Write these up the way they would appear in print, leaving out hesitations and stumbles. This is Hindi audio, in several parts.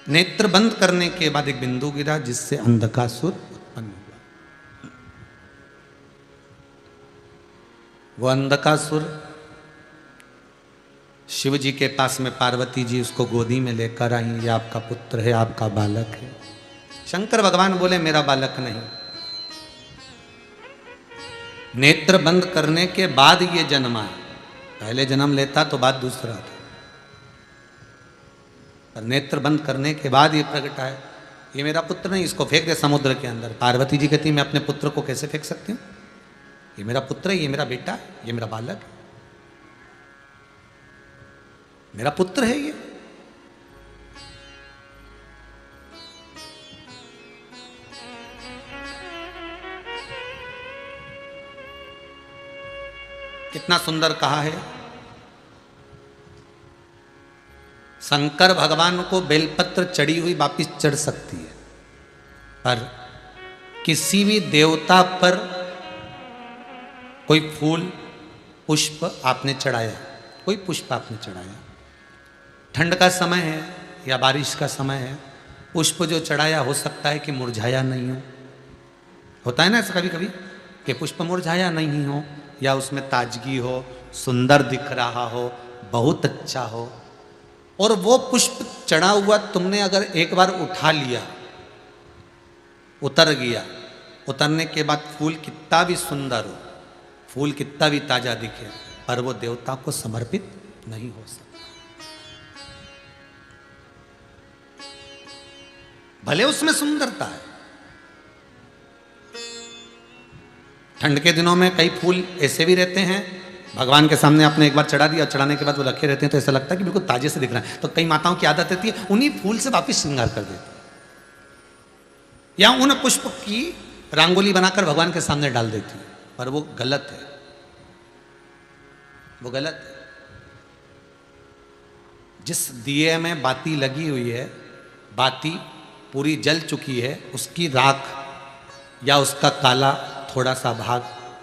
नेत्र बंद करने के बाद एक बिंदु गिरा जिससे अंधकासुर उत्पन्न हुआ। वो अंधकासुर शिव जी के पास में पार्वती जी उसको गोदी में लेकर आई, ये आपका पुत्र है, आपका बालक है। शंकर भगवान बोले मेरा बालक नहीं। नेत्र बंद करने के बाद ये जन्मा है, पहले जन्म लेता तो बात दूसरा था, पर नेत्र बंद करने के बाद ये प्रकट है, ये मेरा पुत्र नहीं, इसको फेंक दे समुद्र के अंदर। पार्वती जी कहती मैं अपने पुत्र को कैसे फेंक सकती हूँ, ये मेरा पुत्र है, ये मेरा बेटा है, ये मेरा बालक है, मेरा पुत्र है ये। कितना सुंदर कहा है। शंकर भगवान को बेलपत्र चढ़ी हुई वापिस चढ़ सकती है, पर किसी भी देवता पर कोई फूल पुष्प आपने चढ़ाया, कोई पुष्प आपने चढ़ाया, ठंड का समय है या बारिश का समय है, पुष्प जो चढ़ाया हो सकता है कि मुरझाया नहीं हो। होता है ना ऐसा कभी कभी कि पुष्प मुरझाया नहीं हो, या उसमें ताजगी हो, सुंदर दिख रहा हो, बहुत अच्छा हो, और वो पुष्प चढ़ा हुआ तुमने अगर एक बार उठा लिया, उतर गया, उतरने के बाद फूल कितना भी सुंदर हो, फूल कितना भी ताजा दिखे, पर वो देवता को समर्पित नहीं हो सकता। भले उसमें सुंदरता है। ठंड के दिनों में कई फूल ऐसे भी रहते हैं, भगवान के सामने आपने एक बार चढ़ा दिया, चढ़ाने के बाद वो रखे रहते हैं तो ऐसा लगता है कि बिल्कुल ताजे से दिख रहा है। तो कई माताओं की आदत रहती है उन्हीं फूल से वापिस श्रृंगार कर देती, या उन पुष्प की रंगोली बनाकर भगवान के सामने डाल देती, पर वो गलत है, वो गलत है। जिस दिए में बाती लगी हुई है, बाती पूरी जल चुकी है, उसकी राख या उसका काला थोड़ा सा भाग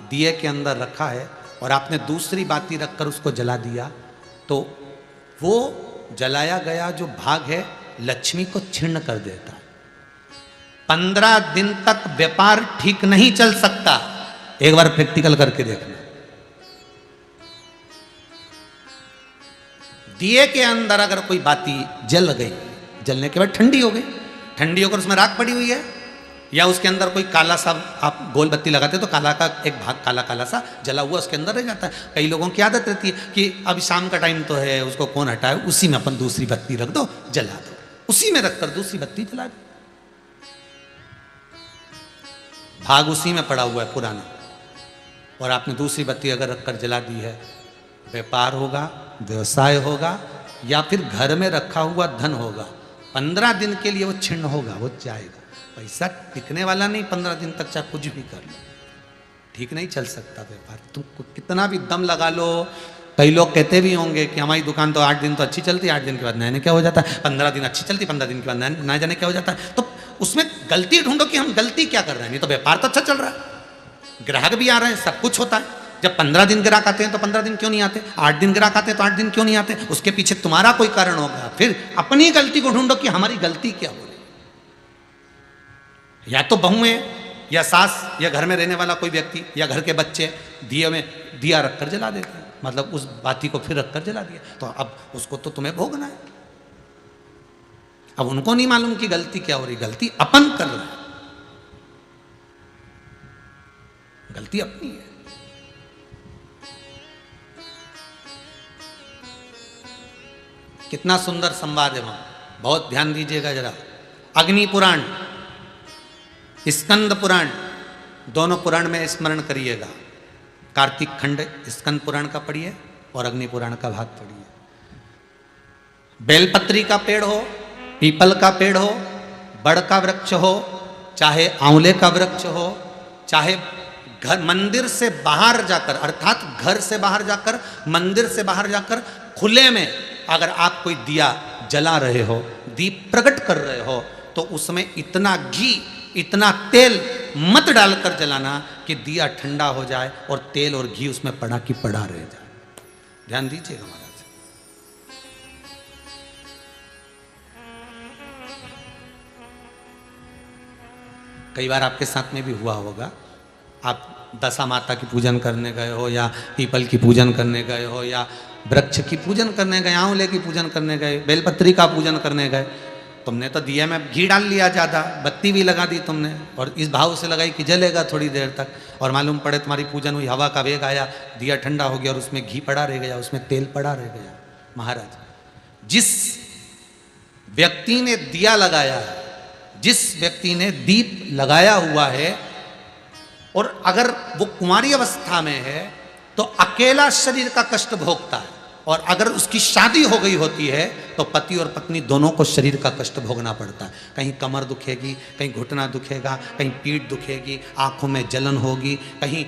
दिए के अंदर रखा है, और आपने दूसरी बाती रखकर उसको जला दिया, तो वो जलाया गया जो भाग है लक्ष्मी को छीर्ण कर देता है। 15 दिन तक व्यापार ठीक नहीं चल सकता। एक बार प्रैक्टिकल करके देखना। दिए के अंदर अगर कोई बाती जल गई, जलने के बाद ठंडी हो गई, ठंडी होकर उसमें राख पड़ी हुई है, या उसके अंदर कोई काला सा आप गोल बत्ती लगाते तो काला का एक भाग काला काला सा जला हुआ उसके अंदर रह जाता है। कई लोगों की आदत रहती है कि अभी शाम का टाइम तो है, उसको कौन हटाए, उसी में अपन दूसरी बत्ती रख दो, जला दो, उसी में रखकर दूसरी बत्ती जला दो। भाग उसी में पड़ा हुआ है पुराना, और आपने दूसरी बत्ती अगर रखकर जला दी है, व्यापार होगा, व्यवसाय होगा, या फिर घर में रखा हुआ धन होगा, 15 दिन के लिए वो छिन्न होगा, वो जाएगा। पैसा टिकने वाला नहीं 15 दिन तक, चाहे कुछ भी कर लो, ठीक नहीं चल सकता व्यापार। तुम कितना भी दम लगा लो। कई लोग कहते भी होंगे कि हमारी दुकान तो 8 दिन तो अच्छी चलती है, 8 दिन के बाद नया क्या हो जाता है, 15 दिन अच्छी चलती, 15 दिन के बाद नया जाने क्या हो जाता है। तो उसमें गलती ढूंढो कि हम गलती क्या कर रहे हैं। नहीं तो व्यापार तो अच्छा चल रहा है, ग्राहक भी आ रहे हैं, सब कुछ होता है। जब 15 दिन ग्राहक आते हैं तो 15 दिन क्यों नहीं आते, 8 दिन ग्राहक आते हैं तो 8 दिन क्यों नहीं आते, उसके पीछे तुम्हारा कोई कारण होगा। फिर अपनी गलती को ढूंढो कि हमारी गलती क्या हो रही। या तो बहुएं, या सास, या घर में रहने वाला कोई व्यक्ति, या घर के बच्चे दिए में दिया रखकर जला देते हैं, मतलब उस बाती को फिर रखकर जला दिया, तो अब उसको तो तुम्हें भोगना है। अब उनको नहीं मालूम कि गलती क्या हो रही, गलती अपन कर रहे हैं, गलती अपनी है। कितना सुंदर संवाद है वहां, बहुत ध्यान दीजिएगा जरा। अग्नि पुराण, स्कंद पुराण, दोनों पुराण में स्मरण करिएगा। कार्तिक खंड स्कंद पुराण का पढ़िए और अग्नि पुराण का भाग पढ़िए। बेलपत्री का पेड़ हो, पीपल का पेड़ हो, बड़ का वृक्ष हो, चाहे आंवले का वृक्ष हो, चाहे घर मंदिर से बाहर जाकर, अर्थात घर से बाहर जाकर, मंदिर से बाहर जाकर खुले में अगर आप कोई दिया जला रहे हो, दीप प्रकट कर रहे हो, तो उसमें इतना घी, इतना तेल मत डालकर जलाना कि दिया ठंडा हो जाए और तेल और घी उसमें पड़ा की पड़ा रह जाए। ध्यान दीजिएगा महाराज। कई बार आपके साथ में भी हुआ होगा, आप दशा माता की पूजन करने गए हो, या पीपल की पूजन करने गए हो, या वृक्ष की पूजन करने गए, आंवले की पूजन करने गए, बेलपत्री का पूजन करने गए। तुमने तो दिया में घी डाल लिया ज़्यादा, बत्ती भी लगा दी तुमने, और इस भाव से लगाई कि जलेगा थोड़ी देर तक, और मालूम पड़े तुम्हारी पूजन हुई, हवा का वेग आया, दिया ठंडा हो गया और उसमें घी पड़ा रह गया, उसमें तेल पड़ा रह गया। महाराज, जिस व्यक्ति ने दिया लगाया है, जिस व्यक्ति ने दीप लगाया हुआ है, और अगर वो कुंवारी अवस्था में है तो अकेला शरीर का कष्ट भोगता है, और अगर उसकी शादी हो गई होती है तो पति और पत्नी दोनों को शरीर का कष्ट भोगना पड़ता है। कहीं कमर दुखेगी, कहीं घुटना दुखेगा, कहीं पीठ दुखेगी, आंखों में जलन होगी, कहीं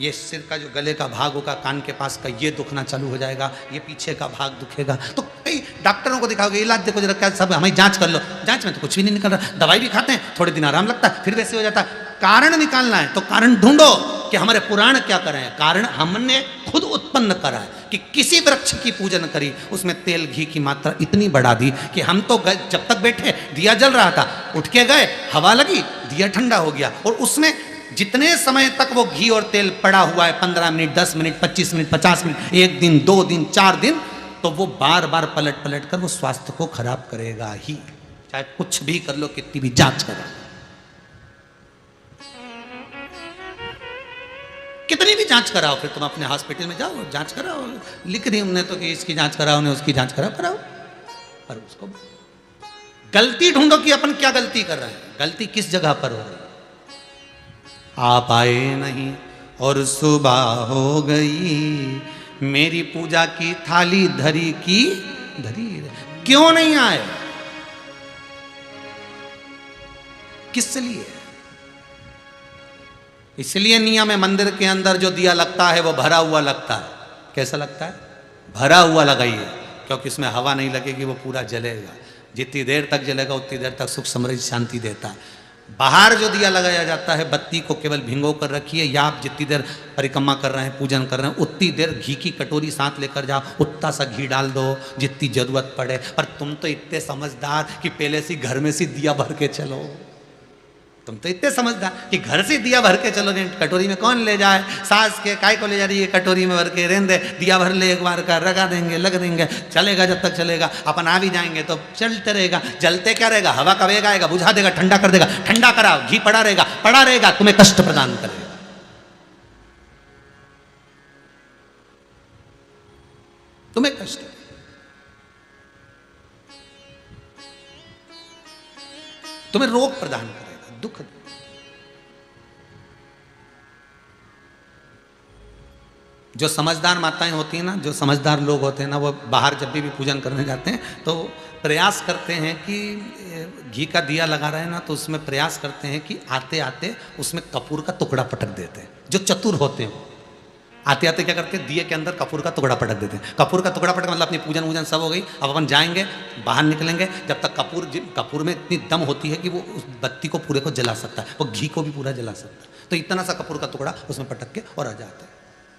ये सिर का जो गले का भाग होगा, कान के पास का ये दुखना चालू हो जाएगा, ये पीछे का भाग दुखेगा। तो कई डॉक्टरों को दिखाओगे, इलाज देखो जरा, क्या सब हमें जांच कर लो, जांच में तो कुछ भी नहीं निकल रहा, दवाई भी खाते हैं, थोड़े दिन आराम लगता है, फिर वैसे हो जाता है। कारण निकालना है तो कारण ढूंढो कि हमारे पुराण क्या कर रहे हैं। कारण हमने खुद उत्पन्न करा है कि किसी वृक्ष की पूजन करी, उसमें तेल घी की मात्रा इतनी बढ़ा दी कि हम तो जब तक बैठे दिया जल रहा था, उठ के गए, हवा लगी, दिया ठंडा हो गया, और उसमें जितने समय तक वो घी और तेल पड़ा हुआ है, 15 मिनट, 10 मिनट, 25 मिनट, 50 मिनट, 1 दिन, 2 दिन, 4 दिन, तो वो बार बार पलट पलट कर वो स्वास्थ्य को खराब करेगा ही, चाहे कुछ भी कर लो, कितनी भी जांच करो, कितनी भी जांच कराओ, फिर तुम अपने हॉस्पिटल में जाओ, जांच कराओ, लिख दी हमने तो कि इसकी जांच कराओ, ने उसकी जांच कराओ, पर उसको गलती ढूंढो कि अपन क्या गलती कर रहे हैं, गलती किस जगह पर हो रही है। आप आए नहीं और सुबह हो गई, मेरी पूजा की थाली धरी की धरी, क्यों नहीं आए, किस लिए? इसलिए नियम है, मंदिर के अंदर जो दिया लगता है वो भरा हुआ लगता है। कैसा लगता है? भरा हुआ लगाइए, क्योंकि उसमें हवा नहीं लगेगी, वो पूरा जलेगा, जितनी देर तक जलेगा उतनी देर तक सुख समृद्धि शांति देता है। बाहर जो दिया लगाया जाता है, बत्ती को केवल भिंगो कर रखिए, या आप जितनी देर परिक्रमा कर रहे हैं, पूजन कर रहे हैं, उतनी देर घी की कटोरी साथ लेकर जाओ, उतना सा घी डाल दो जितनी जरूरत पड़े। पर तुम तो इतने समझदार कि पहले से घर में से दिया भर के चलो, तुम तो इतने समझदार कि घर से दिया भर के चलो, कटोरी में कौन ले जाए, सास के काय को ले जा रही है कटोरी में भर के, रहने दे, दिया भर ले एक बार का, लगा देंगे, लग देंगे, चलेगा जब तक चलेगा, अपन आ भी जाएंगे तो चलते रहेगा, जलते क्या रहेगा, हवा का वेग आएगा, बुझा देगा, ठंडा कर देगा, ठंडा कराओ, घी पड़ा रहेगा, तुम्हें कष्ट प्रदान करेगा। तुम्हें कष्ट, तुम्हें रोग प्रदान करेगा, दुख। जो समझदार माताएं होती हैं ना, जो समझदार लोग होते हैं ना, वो बाहर जब भी पूजन करने जाते हैं तो प्रयास करते हैं कि घी का दिया लगा रहे हैं ना, तो उसमें प्रयास करते हैं कि आते आते उसमें कपूर का टुकड़ा पटक देते हैं। जो चतुर होते हैं आते आते क्या करते हैं, दिए के अंदर कपूर का टुकड़ा पटक देते हैं। कपूर का टुकड़ा पटक मतलब अपनी पूजन वूजन सब हो गई, अब अपन जाएंगे, बाहर निकलेंगे, जब तक कपूर में इतनी दम होती है कि वो उस बत्ती को पूरे को जला सकता है, वो घी को भी पूरा जला सकता है। तो इतना सा कपूर का टुकड़ा उसमें पटक के और आ जाता है,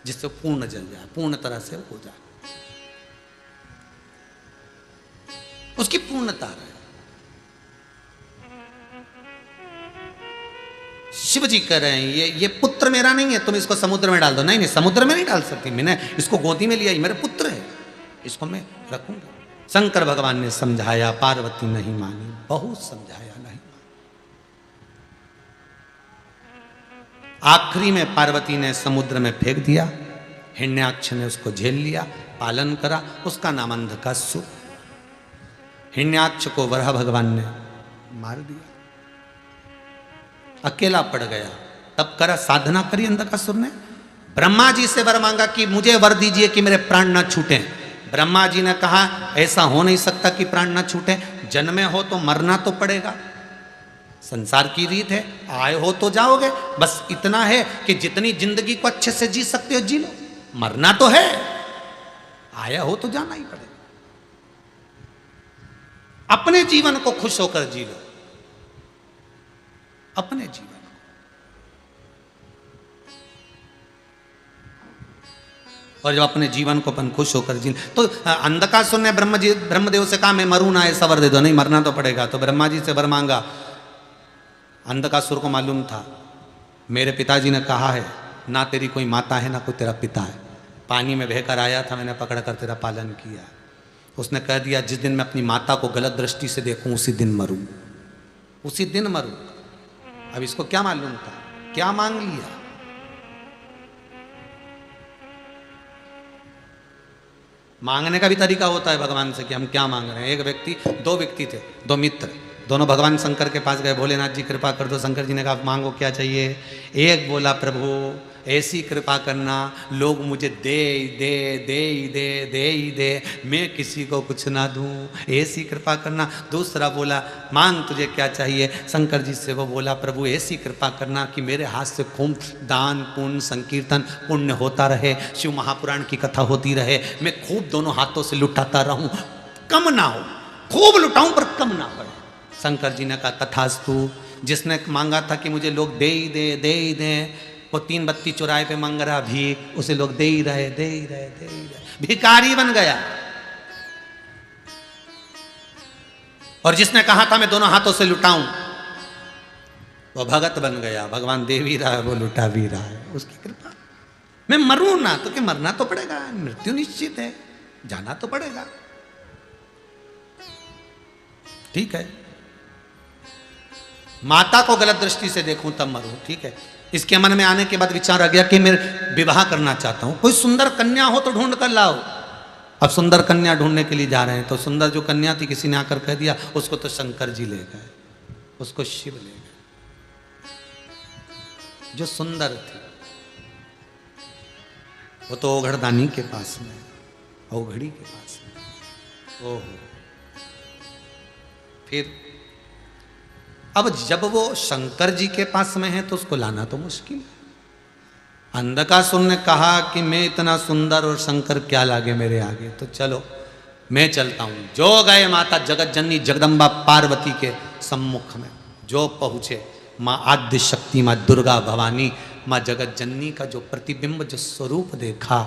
जिससे पूर्ण जल जाए, पूर्ण तरह से हो जाए, उसकी पूर्णता रहे। शिव जी कह रहे हैं ये पुत्र मेरा नहीं है, तुम इसको समुद्र में डाल दो। नहीं, समुद्र में नहीं डाल सकती, मैंने इसको गोदी में लिया, मेरा पुत्र है, इसको मैं रखूंगा। शंकर भगवान ने समझाया, पार्वती नहीं मानी, बहुत समझाया नहीं। आखिरी में पार्वती ने समुद्र में फेंक दिया, हिरण्याक्ष ने उसको झेल लिया, पालन करा, उसका नाम अंधकासुर। हिरण्याक्ष को वराह भगवान ने मार दिया, अकेला पड़ गया। तब करा साधना करी अंधकासुर ने, ब्रह्मा जी से वर मांगा कि मुझे वर दीजिए कि मेरे प्राण ना छूटे। ब्रह्मा जी ने कहा ऐसा हो नहीं सकता कि प्राण ना छूटे, जन्मे हो तो मरना तो पड़ेगा, संसार की रीत है, आए हो तो जाओगे, बस इतना है कि जितनी जिंदगी को अच्छे से जी सकते हो जी लो, मरना तो है, आया हो तो जाना ही पड़ेगा। अपने जीवन को खुश होकर जी लो, अपने जीवन को। और जब अपने जीवन को अपन खुश होकर जी, तो अंधकासुर ने ब्रह्मदेव से कहा मैं मरूं ना, ऐसा वर दे दो। नहीं, मरना तो पड़ेगा। तो ब्रह्मा जी से वर मांगा अंधकासुर को मालूम था मेरे पिताजी ने कहा है ना तेरी कोई माता है ना कोई तेरा पिता है, पानी में बहकर आया था, मैंने पकड़ कर तेरा पालन किया। उसने कह दिया जिस दिन मैं अपनी माता को गलत दृष्टि से देखूं उसी दिन मरूं, उसी दिन मरूं। अब इसको क्या मालूम था, क्या मांग लिया। मांगने का भी तरीका होता है भगवान से कि हम क्या मांग रहे हैं। एक व्यक्ति, दो व्यक्ति थे, दो मित्र, दोनों भगवान शंकर के पास गए, भोलेनाथ जी कृपा कर दो। शंकर जी ने कहा मांगो क्या चाहिए। एक बोला प्रभु ऐसी कृपा करना लोग मुझे दे दे दे दे दे दे, मैं किसी को कुछ ना दूं, ऐसी कृपा करना। दूसरा बोला मांग तुझे क्या चाहिए। शंकर जी से वो बोला प्रभु ऐसी कृपा करना कि मेरे हाथ से खूब दान पुण्य संकीर्तन पुण्य होता रहे, शिव महापुराण की कथा होती रहे, मैं खूब दोनों हाथों से लुटाता रहूं, कम ना हो, खूब लुटाऊं पर कम ना पड़े। शंकर जी ने कहा तथास्तु। जिसने मांगा था कि मुझे लोग दे ही दे दे ही दे, वो 3 बत्ती चौराहे पे मांग रहा भीख, उसे लोग दे ही रहे दे ही रहे दे ही रहे, भिखारी बन गया। और जिसने कहा था मैं दोनों हाथों से लुटाऊं, वो भगत बन गया। भगवान दे भी रहा है वो लुटा भी रहा है, उसकी कृपा। मैं मरूं ना तो क्या, मरना तो पड़ेगा, मृत्यु निश्चित है, जाना तो पड़ेगा, ठीक है। माता को गलत दृष्टि से देखूं तब मरूं, ठीक है। इसके मन में आने के बाद विचार आ गया कि मैं विवाह करना चाहता हूं, कोई सुंदर कन्या हो तो ढूंढ कर लाओ। अब सुंदर कन्या ढूंढने के लिए जा रहे हैं, तो सुंदर जो कन्या थी किसी ने आकर कह दिया उसको तो शंकर जी ले गए, उसको शिव ले गए। जो सुंदर थी वो तो ओघड़दानी के पास में, ओघड़ी के पास में। ओहो, फिर अब जब वो शंकर जी के पास में है तो उसको लाना तो मुश्किल है। अंधकासुर ने कहा कि मैं इतना सुंदर और शंकर क्या लागे मेरे आगे, तो चलो मैं चलता हूं। जो गए माता जगत जननी जगदम्बा पार्वती के सम्मुख में, जो पहुंचे माँ आद्य शक्ति, माँ दुर्गा भवानी, माँ जगत जननी का जो प्रतिबिंब, जो स्वरूप देखा,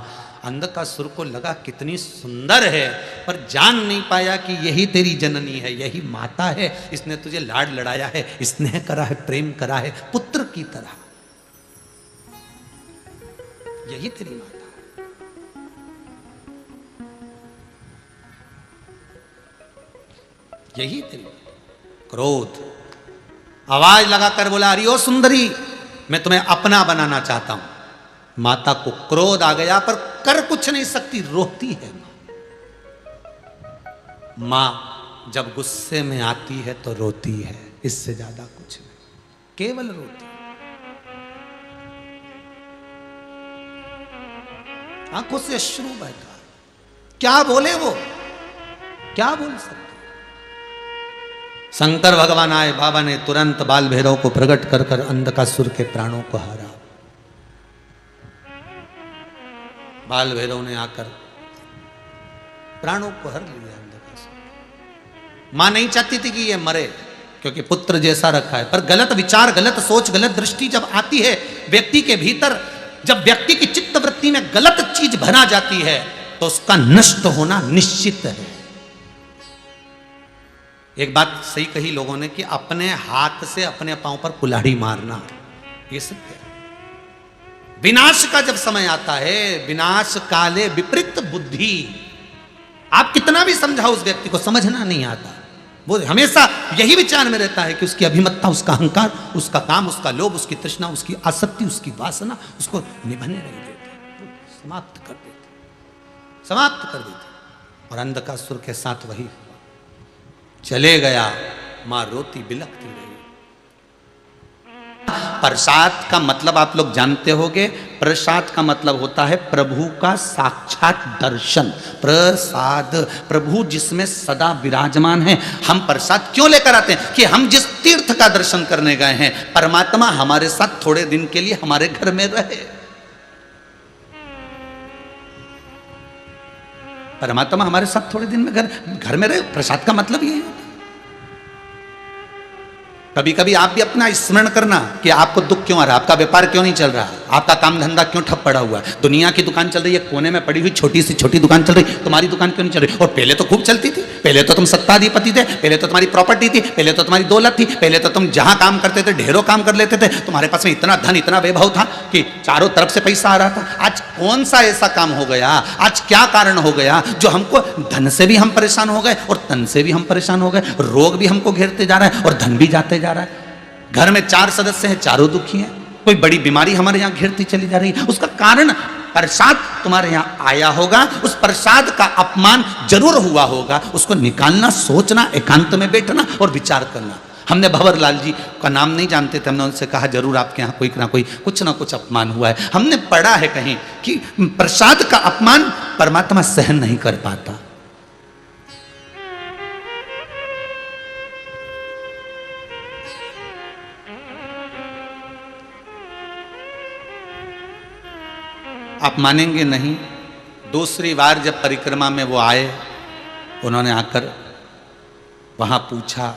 अंधकासुर को लगा कितनी सुंदर है, पर जान नहीं पाया कि यही तेरी जननी है, यही माता है, इसने तुझे लाड लड़ाया है, स्नेह करा है, प्रेम करा है पुत्र की तरह, यही तेरी माता है। यही तेरी क्रोध आवाज लगाकर बोला अरे ओ सुंदरी, मैं तुम्हें अपना बनाना चाहता हूं। माता को क्रोध आ गया पर कर कुछ नहीं सकती, रोती है मां। जब गुस्से में आती है तो रोती है, इससे ज्यादा कुछ नहीं, केवल रोती है। आंखों से अश्रु बहता, क्या बोले वो, क्या बोल सकते। शंकर भगवान आए, बाबा ने तुरंत बाल भैरव को प्रकट कर कर अंधकासुर के प्राणों को हारा। बाल भैरव ने आकर प्राणों को हर लिया अंधकासुर। मां नहीं चाहती थी कि ये मरे, क्योंकि पुत्र जैसा रखा है, पर गलत विचार, गलत सोच, गलत दृष्टि जब आती है व्यक्ति के भीतर, जब व्यक्ति की चित्त वृत्ति में गलत चीज भरा जाती है तो उसका नष्ट होना निश्चित है। एक बात सही कही लोगों ने कि अपने हाथ से अपने पांव पर कुल्हाड़ी मारना, ये सत्य है। विनाश का जब समय आता है, विनाश काले विपरीत बुद्धि, आप कितना भी समझाओ उस व्यक्ति को समझना नहीं आता। वो हमेशा यही विचार में रहता है कि उसकी अभिमत्ता, उसका अहंकार, उसका काम, उसका लोभ, उसकी तृष्णा, उसकी आसक्ति, उसकी वासना उसको निभने नहीं देते, समाप्त कर देते, समाप्त कर देते। और अंधकासुर के साथ वही चले गया। मां रोती बिलखती रही। प्रसाद का मतलब आप लोग जानते होंगे, प्रसाद का मतलब होता है प्रभु का साक्षात दर्शन। प्रसाद, प्रभु जिसमें सदा विराजमान है। हम प्रसाद क्यों लेकर आते हैं कि हम जिस तीर्थ का दर्शन करने गए हैं, परमात्मा हमारे साथ थोड़े दिन के लिए हमारे घर में रहे। परमात्मा हमारे साथ थोड़े दिन में घर में रहे, प्रसाद का मतलब ये है। कभी कभी आप भी अपना स्मरण करना कि आपको दुख क्यों आ रहा है, आपका व्यापार क्यों नहीं चल रहा, आपका काम धंधा क्यों ठप पड़ा हुआ है? दुनिया की दुकान चल रही है, कोने में पड़ी हुई छोटी सी छोटी दुकान चल रही, तुम्हारी दुकान क्यों नहीं चल रही? और पहले तो खूब चलती थी, पहले तो तुम सत्ताधिपति थे, पहले तो तुम्हारी प्रॉपर्टी थी, पहले तो तुम्हारी दौलत थी, पहले तो तुम जहां काम करते थे ढेरों काम कर लेते थे, तुम्हारे पास में इतना धन इतना वैभव था कि चारों तरफ से पैसा आ रहा था। आज कौन सा ऐसा काम हो गया, आज क्या कारण हो गया जो हमको धन से भी हम परेशान हो गए और तन से भी हम परेशान हो गए, रोग भी हमको घेरते जा रहा है और धन भी जाते जा रहा है। घर में 4 सदस्य हैं, चारों दुखी हैं, कोई बड़ी बीमारी हमारे यहाँ घेरती चली जा रही है। उसका कारण प्रसाद तुम्हारे यहाँ आया होगा, उस प्रसाद का अपमान जरूर हुआ होगा, उसको निकालना, सोचना, एकांत में बैठना और विचार करना। हमने भंवर लाल जी का नाम नहीं जानते थे, हमने उनसे कहा जरूर आपके यहाँ कोई ना कोई कुछ ना कुछ अपमान हुआ है। हमने पढ़ा है कहीं कि प्रसाद का अपमान परमात्मा सहन नहीं कर पाता। आप मानेंगे नहीं, दूसरी बार जब परिक्रमा में वो आए, उन्होंने आकर वहाँ पूछा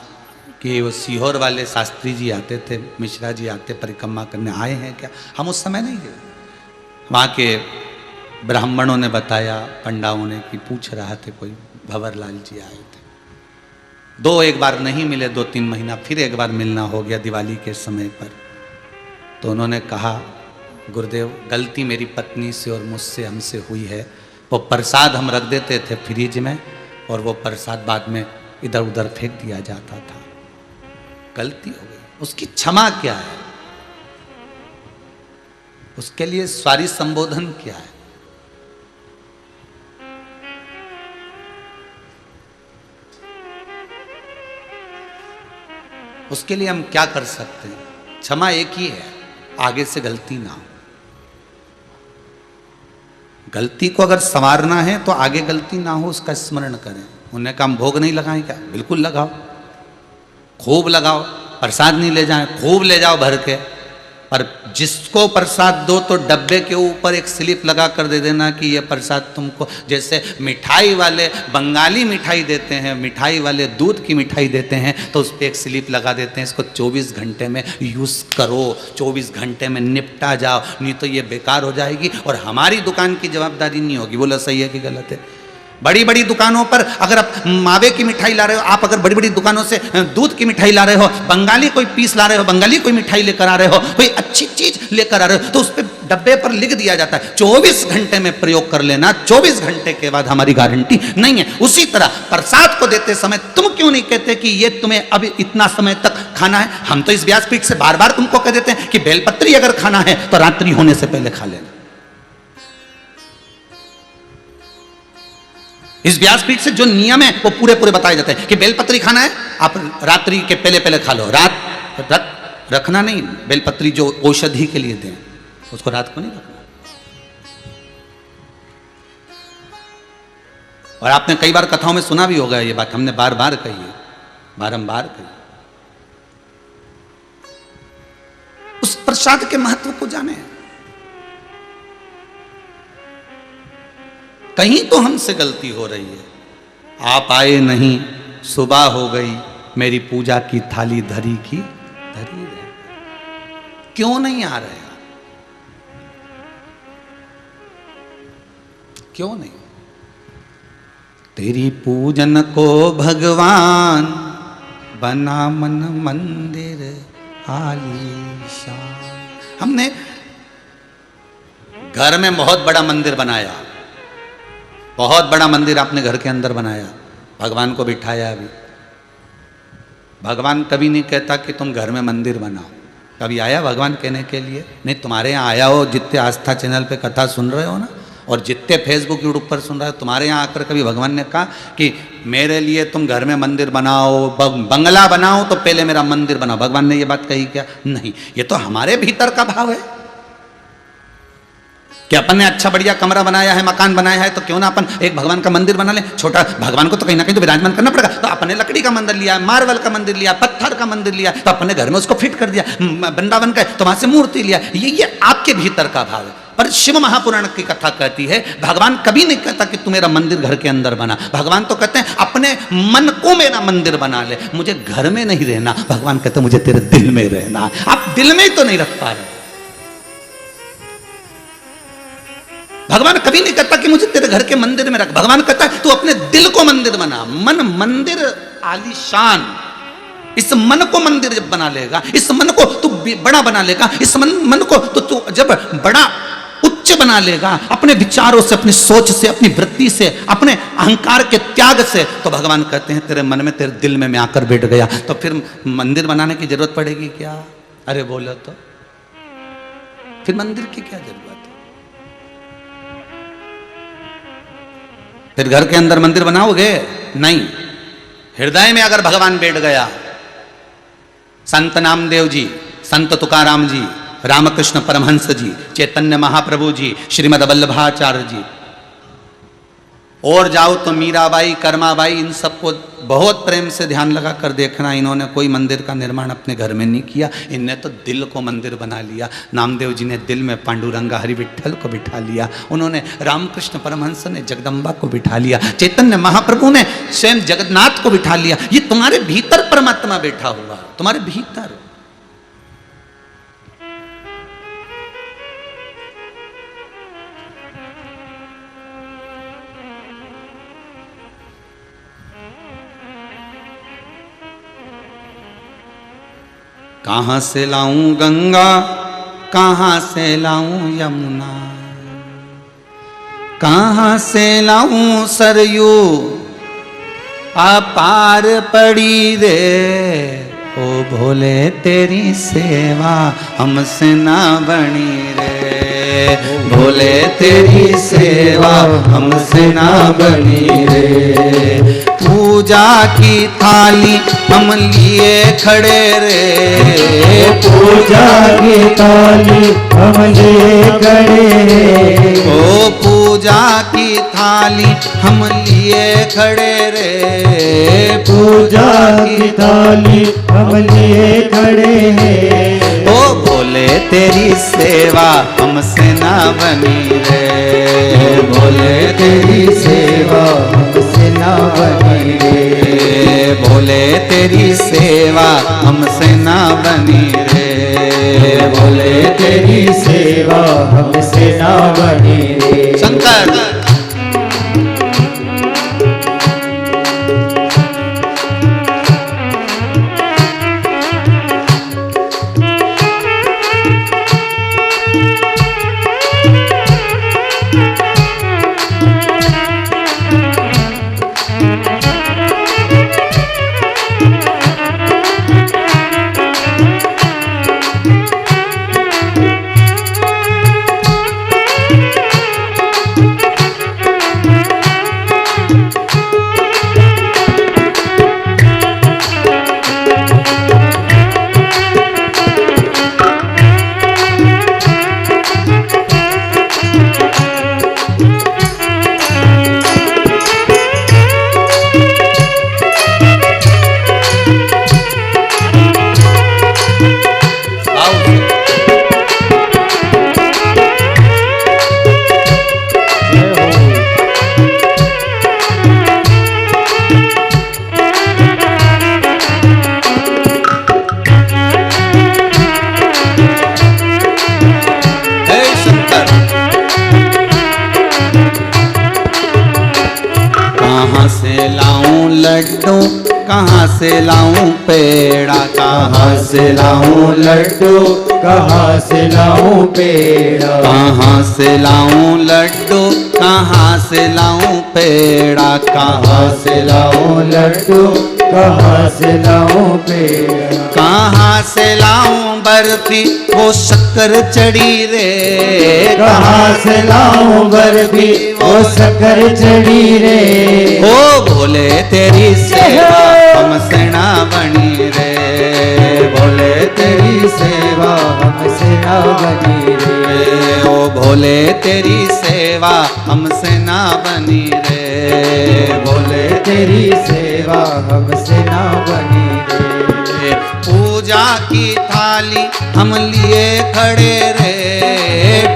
कि वो सीहोर वाले शास्त्री जी आते थे, मिश्रा जी आते परिक्रमा करने, आए हैं क्या? हम उस समय नहीं गए। वहाँ के ब्राह्मणों ने बताया, पंडाओं ने, कि पूछ रहा थे कोई भंवर लाल जी आए थे। एक बार नहीं मिले, 2-3 महीना फिर एक बार मिलना हो गया दिवाली के समय पर। तो उन्होंने कहा, गुरुदेव गलती मेरी पत्नी से और मुझसे हमसे हुई है। वो प्रसाद हम रख देते थे फ्रिज में और वो प्रसाद बाद में इधर उधर फेंक दिया जाता था, गलती हो गई। उसकी क्षमा क्या है? उसके लिए सॉरी संबोधन क्या है? उसके लिए हम क्या कर सकते हैं? क्षमा एक ही है, आगे से गलती ना हो। गलती को अगर संवारना है तो आगे गलती ना हो उसका स्मरण करें। उन्हें कहा हम भोग नहीं लगाएं क्या? बिल्कुल लगाओ, खूब लगाओ। प्रसाद नहीं ले जाएं, खूब ले जाओ भर के। पर जिसको प्रसाद दो तो डब्बे के ऊपर एक स्लिप लगा कर दे देना कि ये प्रसाद तुमको। जैसे मिठाई वाले बंगाली मिठाई देते हैं, मिठाई वाले दूध की मिठाई देते हैं, तो उस पर एक स्लिप लगा देते हैं, इसको 24 घंटे में यूज़ करो, 24 घंटे में निपटा जाओ, नहीं तो ये बेकार हो जाएगी और हमारी दुकान की जवाबदारी नहीं होगी। बोला सही है कि गलत है? बड़ी बड़ी दुकानों पर अगर आप मावे की मिठाई ला रहे हो, आप अगर बड़ी बड़ी दुकानों से दूध की मिठाई ला रहे हो, बंगाली कोई पीस ला रहे हो, बंगाली कोई मिठाई लेकर आ रहे हो, कोई अच्छी चीज लेकर आ रहे हो, तो उस पर डब्बे पर लिख दिया जाता है 24 घंटे में प्रयोग कर लेना, 24 घंटे के बाद हमारी गारंटी नहीं है। उसी तरह प्रसाद को देते समय तुम क्यों नहीं कहते कि ये तुम्हें अभी इतना समय तक खाना है? हम तो इस व्यासपीठ से बार बार तुमको कह देते हैं कि बेलपत्री अगर खाना है तो रात्रि होने से पहले खा लेना। इस व्यासपीठ से जो नियम है वो पूरे पूरे बताए जाते हैं कि बेलपत्री खाना है, आप रात्रि के पहले पहले खा लो। रात रखना नहीं, बेलपत्री जो औषधि के लिए दें उसको रात को नहीं रखना। और आपने कई बार कथाओं में सुना भी होगा ये बात, हमने बार बार कही है, बारंबार कही। उस प्रसाद के महत्व को जाने। कहीं तो हमसे गलती हो रही है। आप आए नहीं, सुबह हो गई, मेरी पूजा की थाली धरी की धरी रहे। क्यों नहीं आ रहे? क्यों नहीं? तेरी पूजन को भगवान बना मन मंदिर आलीशान। हमने घर में बहुत बड़ा मंदिर बनाया, बहुत बड़ा मंदिर आपने घर के अंदर बनाया, भगवान को बिठाया। अभी भगवान कभी नहीं कहता कि तुम घर में मंदिर बनाओ। कभी आया भगवान कहने के लिए? नहीं। तुम्हारे यहाँ आया हो, जितने आस्था चैनल पे कथा सुन रहे हो ना, और जितने फेसबुक यूट्यूब पर सुन रहे हो, तुम्हारे यहाँ आकर कभी भगवान ने कहा कि मेरे लिए तुम घर में मंदिर बनाओ, बंगला बनाओ तो पहले मेरा मंदिर बनाओ? भगवान ने ये बात कही क्या? नहीं। ये तो हमारे भीतर का भाव है कि अपन ने अच्छा बढ़िया कमरा बनाया है, मकान बनाया है, तो क्यों ना अपन एक भगवान का मंदिर बना ले। छोटा भगवान को तो कहीं ना कहीं तो विराजमान करना पड़ेगा। तो अपने लकड़ी का मंदिर लिया, मार्बल का मंदिर लिया, पत्थर का मंदिर लिया, तो अपने घर में उसको फिट कर दिया, वृंदावन का तो वहां से मूर्ति लिया। ये आपके भीतर का भाव है। पर शिव महापुराण की कथा कहती है भगवान कभी नहीं कहता कि तू मेरा मंदिर घर के अंदर बना। भगवान तो कहते हैं अपने मन को मेरा मंदिर बना ले, मुझे घर में नहीं रहना। भगवान कहते मुझे तेरे दिल में रहना। आप दिल में ही तो नहीं रख पा रहे। भगवान कभी नहीं कहता कि मुझे तेरे घर के मंदिर में रख, भगवान कहता है तू अपने दिल को मंदिर बना। मन मंदिर आलीशान, इस मन को मंदिर जब बना लेगा, इस मन को तू बड़ा बना लेगा, इस मन को तो तू जब बड़ा उच्च बना लेगा अपने विचारों से, अपनी सोच से, अपनी वृत्ति से, अपने अहंकार के त्याग से, तो भगवान कहते हैं तेरे मन में, तेरे दिल में मैं आकर बैठ गया। तो फिर मंदिर बनाने की जरूरत पड़ेगी क्या? अरे बोलो तो फिर मंदिर की क्या जरूरत है? फिर घर के अंदर मंदिर बनाओगे? नहीं, हृदय में अगर भगवान बैठ गया। संत नामदेव जी, संत तुकाराम जी, रामकृष्ण परमहंस जी, चैतन्य महाप्रभु जी, श्रीमद वल्लभाचार्य जी, और जाओ तो मीराबाई, कर्माबाई, इन सबको बहुत प्रेम से ध्यान लगा कर देखना, इन्होंने कोई मंदिर का निर्माण अपने घर में नहीं किया, इनने तो दिल को मंदिर बना लिया। नामदेव जी ने दिल में पांडुरंगा हरि विठ्ठल को बिठा लिया, उन्होंने रामकृष्ण परमहंस ने जगदम्बा को बिठा लिया, चैतन्य महाप्रभु ने स्वयं जगन्नाथ को बिठा लिया। ये तुम्हारे भीतर परमात्मा बैठा हुआ, तुम्हारे भीतर। कहाँ से लाऊं गंगा, कहाँ से लाऊं यमुना, कहाँ से लाऊं सरयू, अपार पड़ी रे। ओ भोले तेरी सेवा हमसे ना बनी रे, भोले तेरी सेवा हमसे ना बनी रे। पूजा की थाली हम लिए खड़े रे, पूजा की थाली हम लिए खड़े रे। ओ पूजा की थाली हम लिए खड़े रे, पूजा की थाली हम लिए खड़े हैं। ओ भोले तेरी सेवा हमसे ना बनी रे, भोले तेरी सेवा हमसे ना बनी रे, भोले तेरी सेवा हमसे ना बनी रे, भोले तेरी सेवा हमसे ना बनी रे। शंकर लड्डू, कहाँ से लाऊं पेड़ा, कहाँ से लाऊं लड्डू, कहाँ से लाऊं पेड़ा, कहाँ से लाऊं लड्डू, कहाँ से लाऊं पेड़ा, कहाँ से लाऊं लड्डू, कहाँ से लाऊं पेड़ा, कहाँ से लाऊं बर्फी वो शक्कर चढ़ी रे, कहाँ से लाऊं बर्फी वो शक्कर चढ़ी रे। ओ भोले तेरी सेवा हमसे ना बनी रे, भोले तेरी सेवा हमसे ना बनी रे, ओ भोले तेरी सेवा हमसे ना बनी रे, भोले तेरी सेवा हमसे ना बनी रे। पूजा की थाली हम लिए खड़े रे,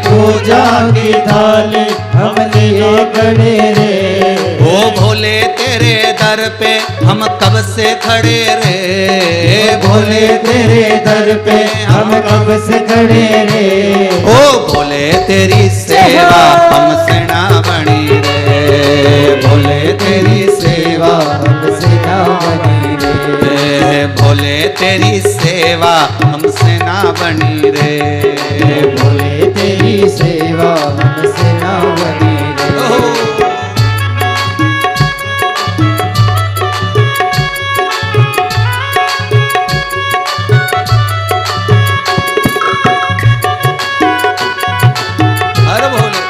पूजा की थाली हम लिए खड़े रे, ओ भोले तेरे दर दर पे हम कब से खड़े रे, भोले तेरे दर पे हम कब से खड़े रे। ओ भोले तेरी सेवा हमसे ना बनी रे, भोले तेरी सेवा हमसे ना बनी रे। भोले तेरी सेवा हमसे ना बनी रे, भोले तेरी सेवा हमसे ना बनी रे। हर भोले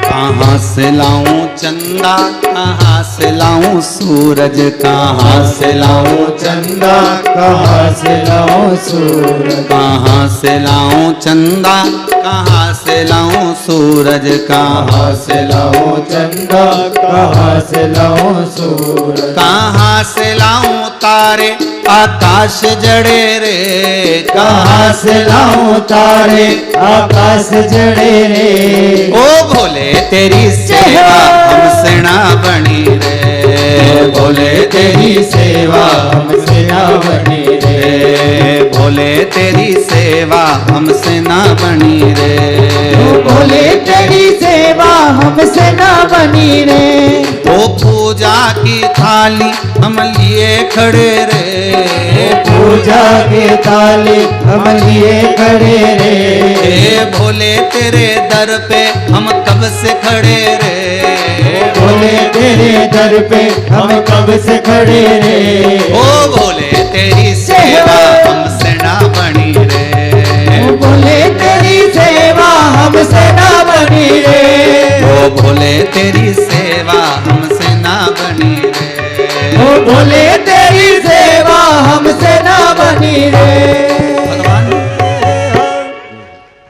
कहाँ से लाऊं चंदा, कहाँ से लाऊं सूरज, कहाँ से लाऊं चंदा, कहाँ से लाऊं सूरज, कहाँ से लाऊं चंदा, कहाँ से लाऊं सूरज, कहाँ से लाऊं चंदा, कहाँ से लाऊं सूरज, कहाँ से लाऊं तारे आकाश जड़े रे, कहाँ से लाऊं तारे आकाश जड़े रे। ओ भोले तेरी सेवा हमसे ना बनी रे, भोले तेरी सेवा हमसे ना बनी रे। भोले तेरी सेवा हमसे ना बनी रे, भोले तेरी सेवा हमसे ना बनी रे। ओ पूजा की थाली हम लिए खड़े रे, पूजा के ताले हम लिए खड़े रे। ए भोले तेरे दर पे हम कब से खड़े रे, भोले तेरे दर पे हम कब से खड़े रे। ओ भोले तेरी सेवा हमसे ना बनी रे, भोले तेरी सेवा हमसे ना बनी रे। ओ भोले तेरी सेवा हमसे ना बनी रे, ओ भोले तेरी सेवा हमसे ना बनी रे। भगवान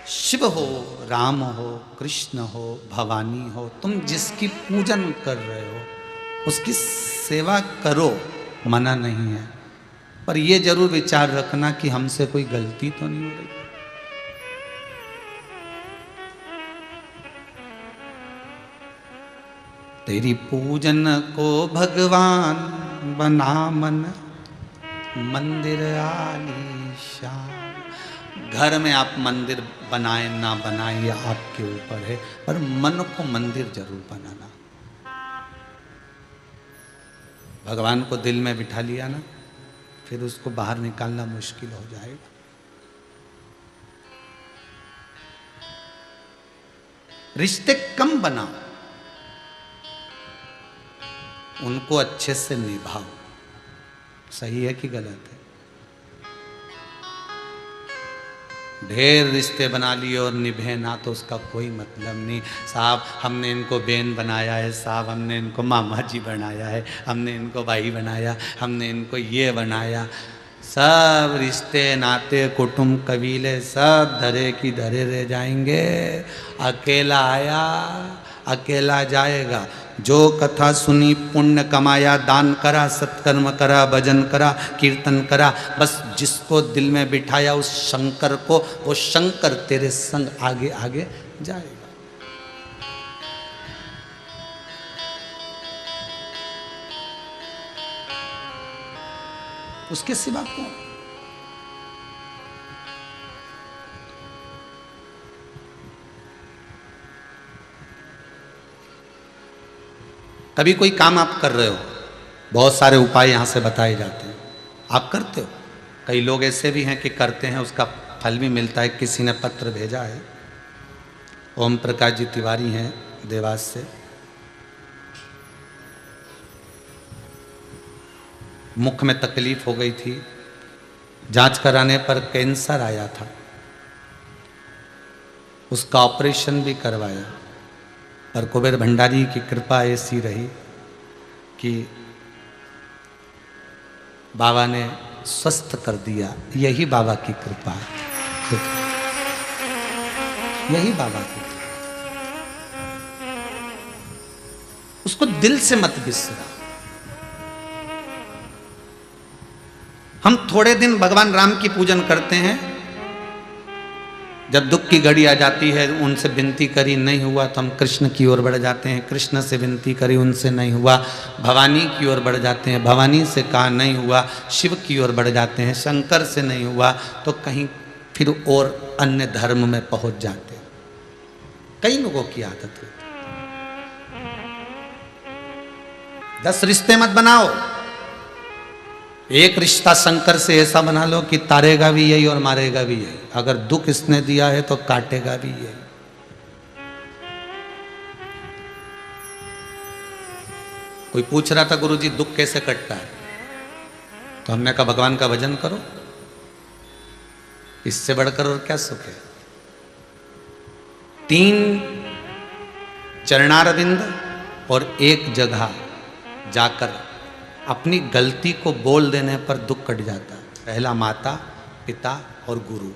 शिव हो, राम हो, कृष्ण हो, भवानी हो, तुम जिसकी पूजन कर रहे हो उसकी सेवा करो, मना नहीं है, पर ये जरूर विचार रखना कि हमसे कोई गलती तो नहीं हो रही। तेरी पूजन को भगवान बना मन मंदिर आलीशान। घर में आप मंदिर बनाए ना बनाए ये आपके ऊपर है, पर मन को मंदिर जरूर बनाना। भगवान को दिल में बिठा लिया ना, फिर उसको बाहर निकालना मुश्किल हो जाएगा। रिश्ते कम बनाओ, उनको अच्छे से निभाओ। सही है कि गलत है? ढेर रिश्ते बना लिए और निभे ना तो उसका कोई मतलब नहीं। साहब हमने इनको बहन बनाया है, साहब हमने इनको मामा जी बनाया है, हमने इनको भाई बनाया, हमने इनको ये बनाया। सब रिश्ते नाते कुटुंब कबीले सब धरे की धरे रह जाएंगे। अकेला आया अकेला जाएगा। जो कथा सुनी, पुण्य कमाया, दान करा, सत्कर्म करा, भजन करा, कीर्तन करा, बस जिसको दिल में बिठाया उस शंकर को, वो शंकर तेरे संग आगे आगे जाएगा। उसके सिवा कौन? कभी कोई काम आप कर रहे हो, बहुत सारे उपाय यहाँ से बताए जाते हैं, आप करते हो। कई लोग ऐसे भी हैं कि करते हैं, उसका फल भी मिलता है। किसी ने पत्र भेजा है, ओम प्रकाश जी तिवारी हैं देवास से। मुख में तकलीफ हो गई थी, जांच कराने पर कैंसर आया था, उसका ऑपरेशन भी करवाया, पर कुबेर भंडारी की कृपा ऐसी रही कि बाबा ने स्वस्थ कर दिया। यही बाबा की कृपा है, यही बाबा की कृपा। उसको दिल से मत बिसरा। हम थोड़े दिन भगवान राम की पूजन करते हैं, जब दुख की घड़ी आ जाती है, उनसे विनती करी नहीं हुआ तो हम कृष्ण की ओर बढ़ जाते हैं, कृष्ण से विनती करी उनसे नहीं हुआ, भवानी की ओर बढ़ जाते हैं, भवानी से कहा नहीं हुआ, शिव की ओर बढ़ जाते हैं, शंकर से नहीं हुआ तो कहीं फिर और अन्य धर्म में पहुंच जाते हैं। कई लोगों की आदत है। 10 रिश्ते मत बनाओ, एक रिश्ता शंकर से ऐसा बना लो कि तारेगा भी यही और मारेगा भी यही। अगर दुख इसने दिया है तो काटेगा भी यही। कोई पूछ रहा था गुरुजी दुख कैसे कटता है, तो हमने कहा भगवान का भजन करो, इससे बढ़कर और क्या सुख है। 3 चरणारविंद और एक जगह जाकर अपनी गलती को बोल देने पर दुख कट जाता है। पहला माता, पिता और गुरु।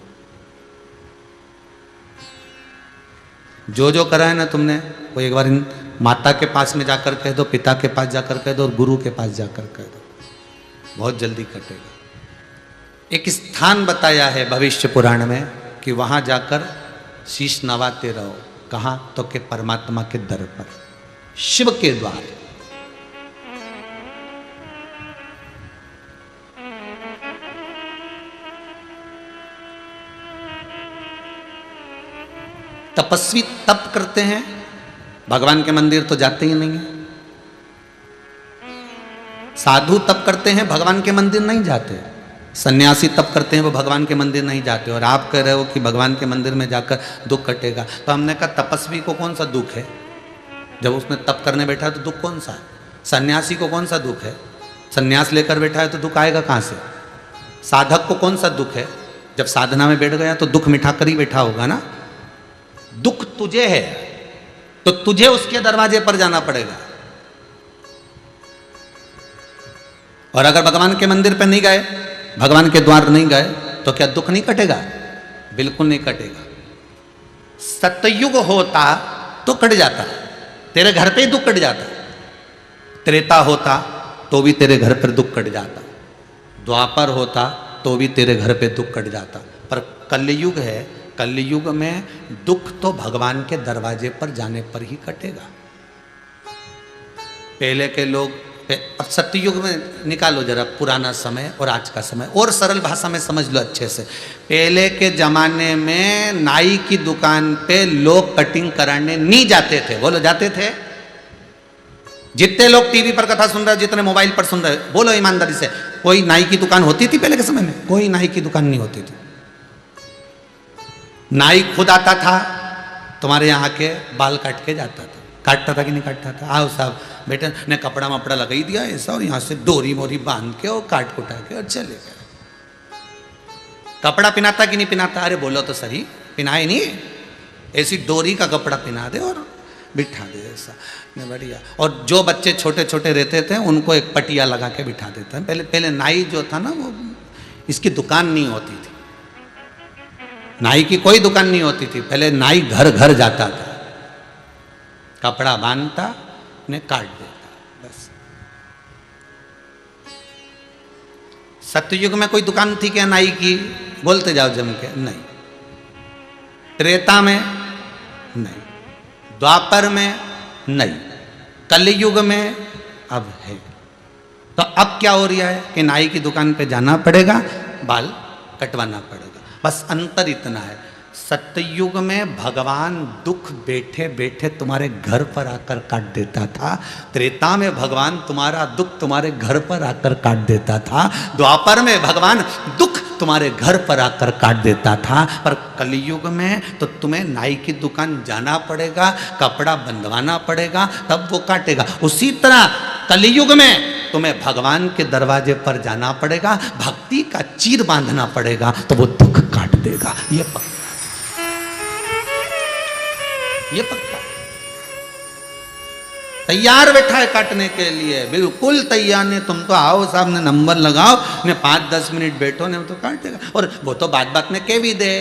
जो जो करा है ना तुमने, वो एक बार इन माता के पास में जाकर कह दो, पिता के पास जाकर कह दो और गुरु के पास जाकर कह दो, बहुत जल्दी कटेगा। एक स्थान बताया है भविष्य पुराण में कि वहां जाकर शीश नवाते रहो। कहाँ? तो के परमात्मा के दर पर, शिव के द्वार। तपस्वी तप करते हैं, भगवान के मंदिर तो जाते ही नहीं है। साधु तप करते हैं, भगवान के मंदिर नहीं जाते। सन्यासी तप करते हैं, वो भगवान के मंदिर नहीं जाते। और आप कह रहे हो कि भगवान के मंदिर में जाकर दुख कटेगा। तो हमने कहा तपस्वी को कौन सा दुख है? जब उसने तप करने बैठा है तो दुख कौन सा है? सन्यासी को कौन सा दुख है? सन्यास लेकर बैठा है तो दुख आएगा कहाँ से? साधक को कौन सा दुख है? जब साधना में बैठ गया तो दुख मिठा कर ही बैठा होगा ना। दुख तुझे है तो तुझे उसके दरवाजे पर जाना पड़ेगा। और अगर भगवान के मंदिर पर नहीं गए, भगवान के द्वार नहीं गए, तो क्या दुख नहीं कटेगा? बिल्कुल नहीं कटेगा। सतयुग होता तो कट जाता, तेरे घर पे ही दुख कट जाता। त्रेता होता तो भी तेरे घर पर दुख कट जाता। द्वापर होता तो भी तेरे घर पे दुख कट जाता। पर कलयुग है, कलयुग में दुख तो भगवान के दरवाजे पर जाने पर ही कटेगा। पहले के लोग, अब सत्ययुग में निकालो जरा पुराना समय और आज का समय, और सरल भाषा में समझ लो अच्छे से। पहले के जमाने में नाई की दुकान पे लोग कटिंग कराने नहीं जाते थे। बोलो जाते थे? जितने लोग टीवी पर कथा सुन रहे हो, जितने मोबाइल पर सुन रहे हो, बोलो ईमानदारी से, कोई नाई की दुकान होती थी पहले के समय में? कोई नाई की दुकान नहीं होती थी। नाई खुद आता था, तुम्हारे यहाँ के बाल काट के जाता था। काटता था कि नहीं काटता था? आओ साहब बेटे ने कपड़ा मपड़ा लगा ही दिया ऐसा, और यहाँ से डोरी मोरी बांध के और काट कुटा के और चले गए। कपड़ा पिनाता कि नहीं पिनाता? अरे बोलो तो सही, पिनाए नहीं, ऐसी डोरी का कपड़ा पिना दे और बिठा दे ऐसा, बढ़िया। और जो बच्चे छोटे छोटे रहते थे उनको एक पटिया लगा के बिठा देते हैं। पहले नाई जो था ना, वो इसकी दुकान नहीं होती थी, नाई की कोई दुकान नहीं होती थी। पहले नाई घर घर जाता था, कपड़ा बांधता ने काट देता, बस। सत्ययुग में कोई दुकान थी क्या नाई की? बोलते जाओ जम के, नहीं। त्रेता में नहीं, द्वापर में नहीं, कलयुग में अब है। तो अब क्या हो रहा है कि नाई की दुकान पे जाना पड़ेगा, बाल कटवाना पड़ेगा, बस अंतर इतना है। सत्ययुग में भगवान दुख बैठे बैठे तुम्हारे घर पर आकर काट देता था। त्रेता में भगवान तुम्हारा दुख तुम्हारे घर पर आकर काट देता था। द्वापर में भगवान दुख तुम्हारे घर पर आकर काट देता था। पर कलयुग में तो तुम्हें नाई की दुकान जाना पड़ेगा, कपड़ा बंधवाना पड़ेगा, तब वो काटेगा। उसी तरह कलयुग में तुम्हें भगवान के दरवाजे पर जाना पड़ेगा, भक्ति का चीर बांधना पड़ेगा, तो वो दुख काट देगा। ये पक्का, ये पक्का तैयार बैठा है काटने के लिए, बिल्कुल तैयार। नहीं तुम तो आओ साहब ने नंबर लगाओ ने 5-10 मिनट बैठो ने तो काटेगा। और वो तो बात बात में कह भी दे,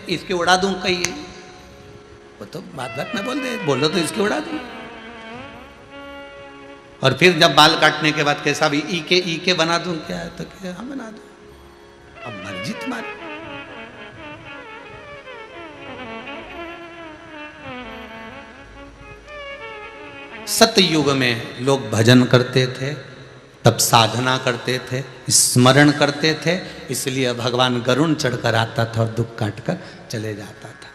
इसकी उड़ा दूं कहिए, वो तो बात बात में बोल दे, बोलो तो इसकी उड़ा दूं। और फिर जब बाल काटने के बाद कैसा भी ई के बना दूं क्या है, तो क्या हम बना दूं, अब मर्जी तुम्हारी। सतयुग में लोग भजन करते थे, तब साधना करते थे, स्मरण करते थे, इसलिए भगवान गरुण चढ़कर आता था और दुख काटकर चले जाता था।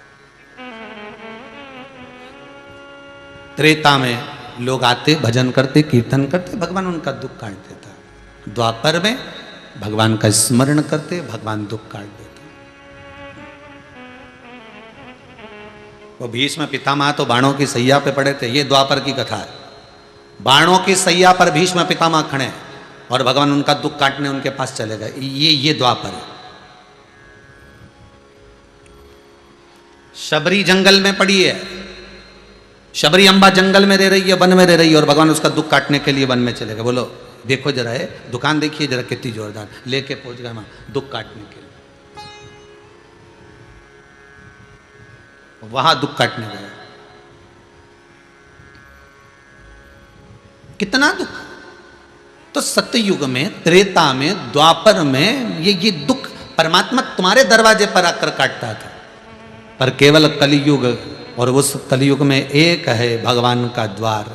त्रेता में लोग आते, भजन करते, कीर्तन करते, भगवान उनका दुख काट देता। द्वापर में भगवान का स्मरण करते, भगवान दुख काट देता। वो भीष्म पितामह तो बाणों की सैया पे पड़े थे, ये द्वापर की कथा है। बाणों की सैया पर भीष्म पितामह खड़े और भगवान उनका दुख काटने उनके पास चले गए, ये द्वापर है। शबरी जंगल में पड़ी है, शबरी अम्बा जंगल में रह रही है, वन में रह रही है, और भगवान उसका दुख काटने के लिए वन में चले गए। बोलो देखो जरा, है दुकान देखिए जरा कितनी जोरदार, लेके पहुंच गए वहां दुख काटने के लिए, वहां दुख काटने गए। कितना दुख। तो सत्ययुग में, त्रेता में, द्वापर में ये दुख परमात्मा तुम्हारे दरवाजे पर आकर काटता था। पर केवल कलयुग, और उस कलयुग में एक है भगवान का द्वार,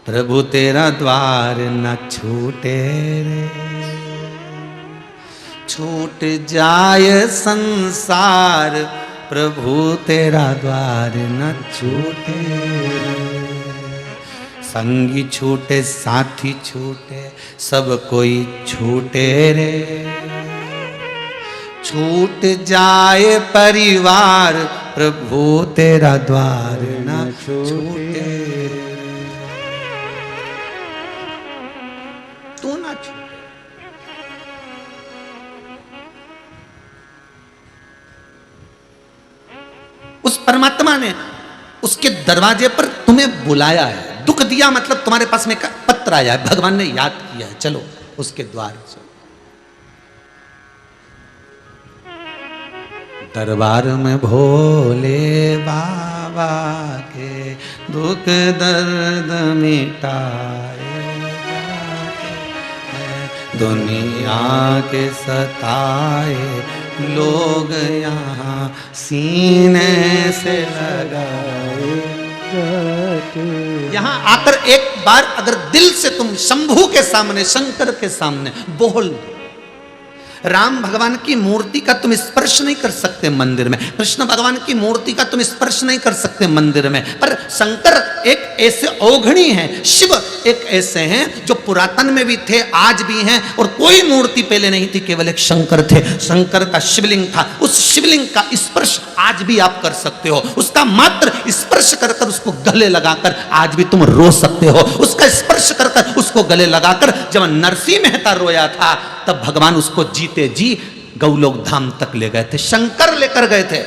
प्रभु तेरा द्वार न छूटे रे, छूट जाए संसार, प्रभु तेरा द्वार न छूटे, संगी छूटे साथी छूटे सब कोई छूटे रे, छूट जाए परिवार, प्रभु तेरा द्वार न छूटे, तू ना छूटे। उस परमात्मा ने उसके दरवाजे पर तुम्हें बुलाया है, दुख दिया मतलब तुम्हारे पास में पत्र आया है, भगवान ने याद किया है, चलो उसके द्वार चलो। दरबार में भोले बाबा के दुख दर्द मिटाए, दुनिया के सताए लोग यहाँ सीने से लगाए। यहाँ आकर एक बार अगर दिल से तुम शंभू के सामने, शंकर के सामने बोल, राम भगवान की मूर्ति का तुम स्पर्श नहीं कर सकते मंदिर में, कृष्ण भगवान की मूर्ति का तुम स्पर्श नहीं कर सकते मंदिर में, पर शंकर एक ऐसे औघणी हैं, शिव एक ऐसे हैं जो पुरातन में भी थे, आज भी हैं, और कोई मूर्ति पहले नहीं थी, केवल एक शंकर थे। शंकर का शिवलिंग था, उस शिवलिंग का स्पर्श आज भी आप कर सकते हो, उसका मात्र स्पर्श कर कर उसको गले लगाकर आज भी तुम रो सकते हो, उसका स्पर्श कर कर उसको गले लगाकर जब नरसिंह मेहता रोया था तब भगवान उसको जीते जी गौलोक धाम तक ले गए थे, शंकर लेकर गए थे।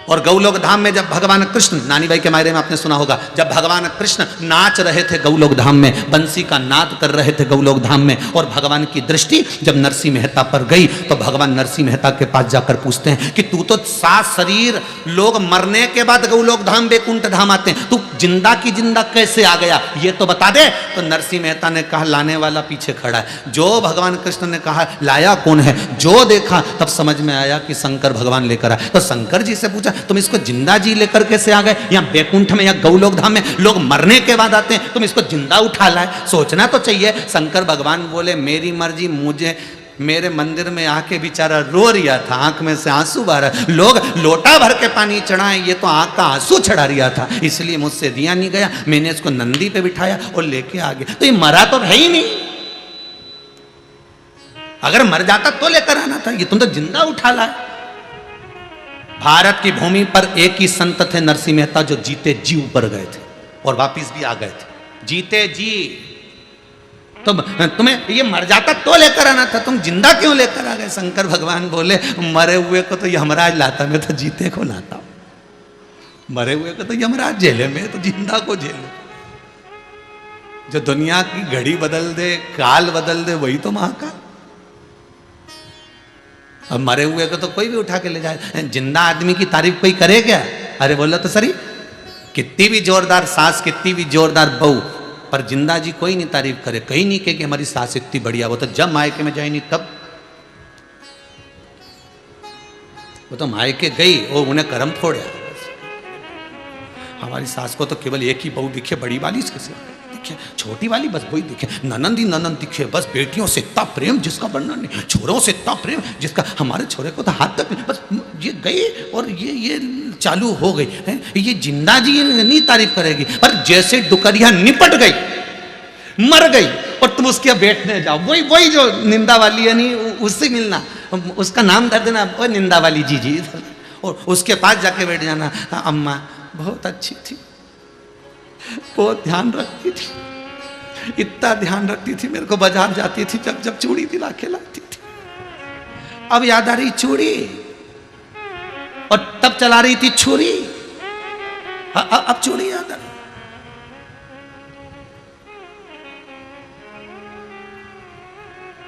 और गौलोक धाम में जब भगवान कृष्ण, नानी भाई के मायरे में आपने सुना होगा, जब भगवान कृष्ण नाच रहे थे गौलोक धाम में, बंसी का नाद कर रहे थे गौलोक धाम में, और भगवान की दृष्टि जब नरसिंह मेहता पर गई तो भगवान नरसिंह मेहता के पास जाकर पूछते हैं कि तू तो 7 शरीर, लोग मरने के बाद गौलोक धाम बैकुंठ धाम आते हैं, तू जिंदा की जिंदा कैसे आ गया, ये तो बता दे। तो नरसिंह मेहता ने कहा लाने वाला पीछे खड़ा है। जो भगवान कृष्ण ने कहा लाया कौन है, जो देखा तब समझ में आया कि शंकर भगवान लेकर आए। तो शंकर जी से पूछा तुम इसको जिंदा जी लेकर कैसे आ गए, या बैकुंठ में या गौलोक धाम में लोग मरने के बाद आते हैं, तुम इसको जिंदा उठा लाए, सोचना तो चाहिए। शंकर भगवान बोले मेरी मर्जी, मुझे मेरे मंदिर में आके बेचारा रो रिया था, आंख में से आंसू बह रहा, लोग लोटा भर के पानी चढ़ाए, ये तो आंख का आंसू चढ़ा रिया था, इसलिए मुझसे दिया नहीं गया, मैंने इसको नंदी पे बिठाया और लेके आ गया। तो ये मरा तो है ही नहीं। अगर मर जाता तो लेकर आना था, ये तुम तो जिंदा उठा लाए। भारत की भूमि पर एक ही संत थे नरसिंह मेहता जो जीते जी ऊपर गए थे और वापिस भी आ गए थे, जीते जी। तो तुम्हें ये मर जाता तो लेकर आना था, तुम जिंदा क्यों लेकर आ गए? शंकर भगवान बोले मरे हुए को तो यमराज लाता, मैं तो जीते को लाता हूं। मरे हुए को तो यमराज जेले में, तो जिंदा को जेल। जो दुनिया की घड़ी बदल दे, काल बदल दे, वही तो महाकाल। अब मरे हुए को तो कोई भी उठा के ले जाए, जिंदा आदमी की तारीफ कोई करे क्या? अरे बोला तो सही, कितनी भी जोरदार सास, कितनी भी जोरदार बहू, पर जिंदा जी कोई नहीं तारीफ करे, कहीं नहीं कहे कि हमारी सास इतनी बढ़िया। वो तो जब मायके में जाए नहीं तब, वो तो मायके गई और उन्हें कर्म फोड़ा। हमारी सास को तो केवल एक ही बहू दिखे, बड़ी वाली इसके से दिखे, छोटी वाली बस वही दिखे, ननंद ही ननंद दिखे, बस बेटियों से इतना प्रेम जिसका वर्णन नहीं, छोरों से इतना प्रेम जिसका, हमारे छोरे को तो हाथ तक बस ये गई और ये चालू हो गई है। ये जिंदा जी नहीं तारीफ करेगी, पर जैसे डुकरिया निपट गई, मर गई और तुम उसके बैठने जाओ, वही जो निंदा वाली है नहीं, उससे मिलना, उसका नाम धर देना, वो निंदा वाली जी, और उसके पास जाके बैठ जाना, अम्मा बहुत अच्छी थी, बहुत ध्यान रखती थी, इतना ध्यान रखती थी, मेरे को बाजार जाती थी जब जब चूड़ी दिला के लाती थी। अब याद आ रही चूड़ी, और तब चला रही थी छुरी, अब चूड़ी याद आ रही।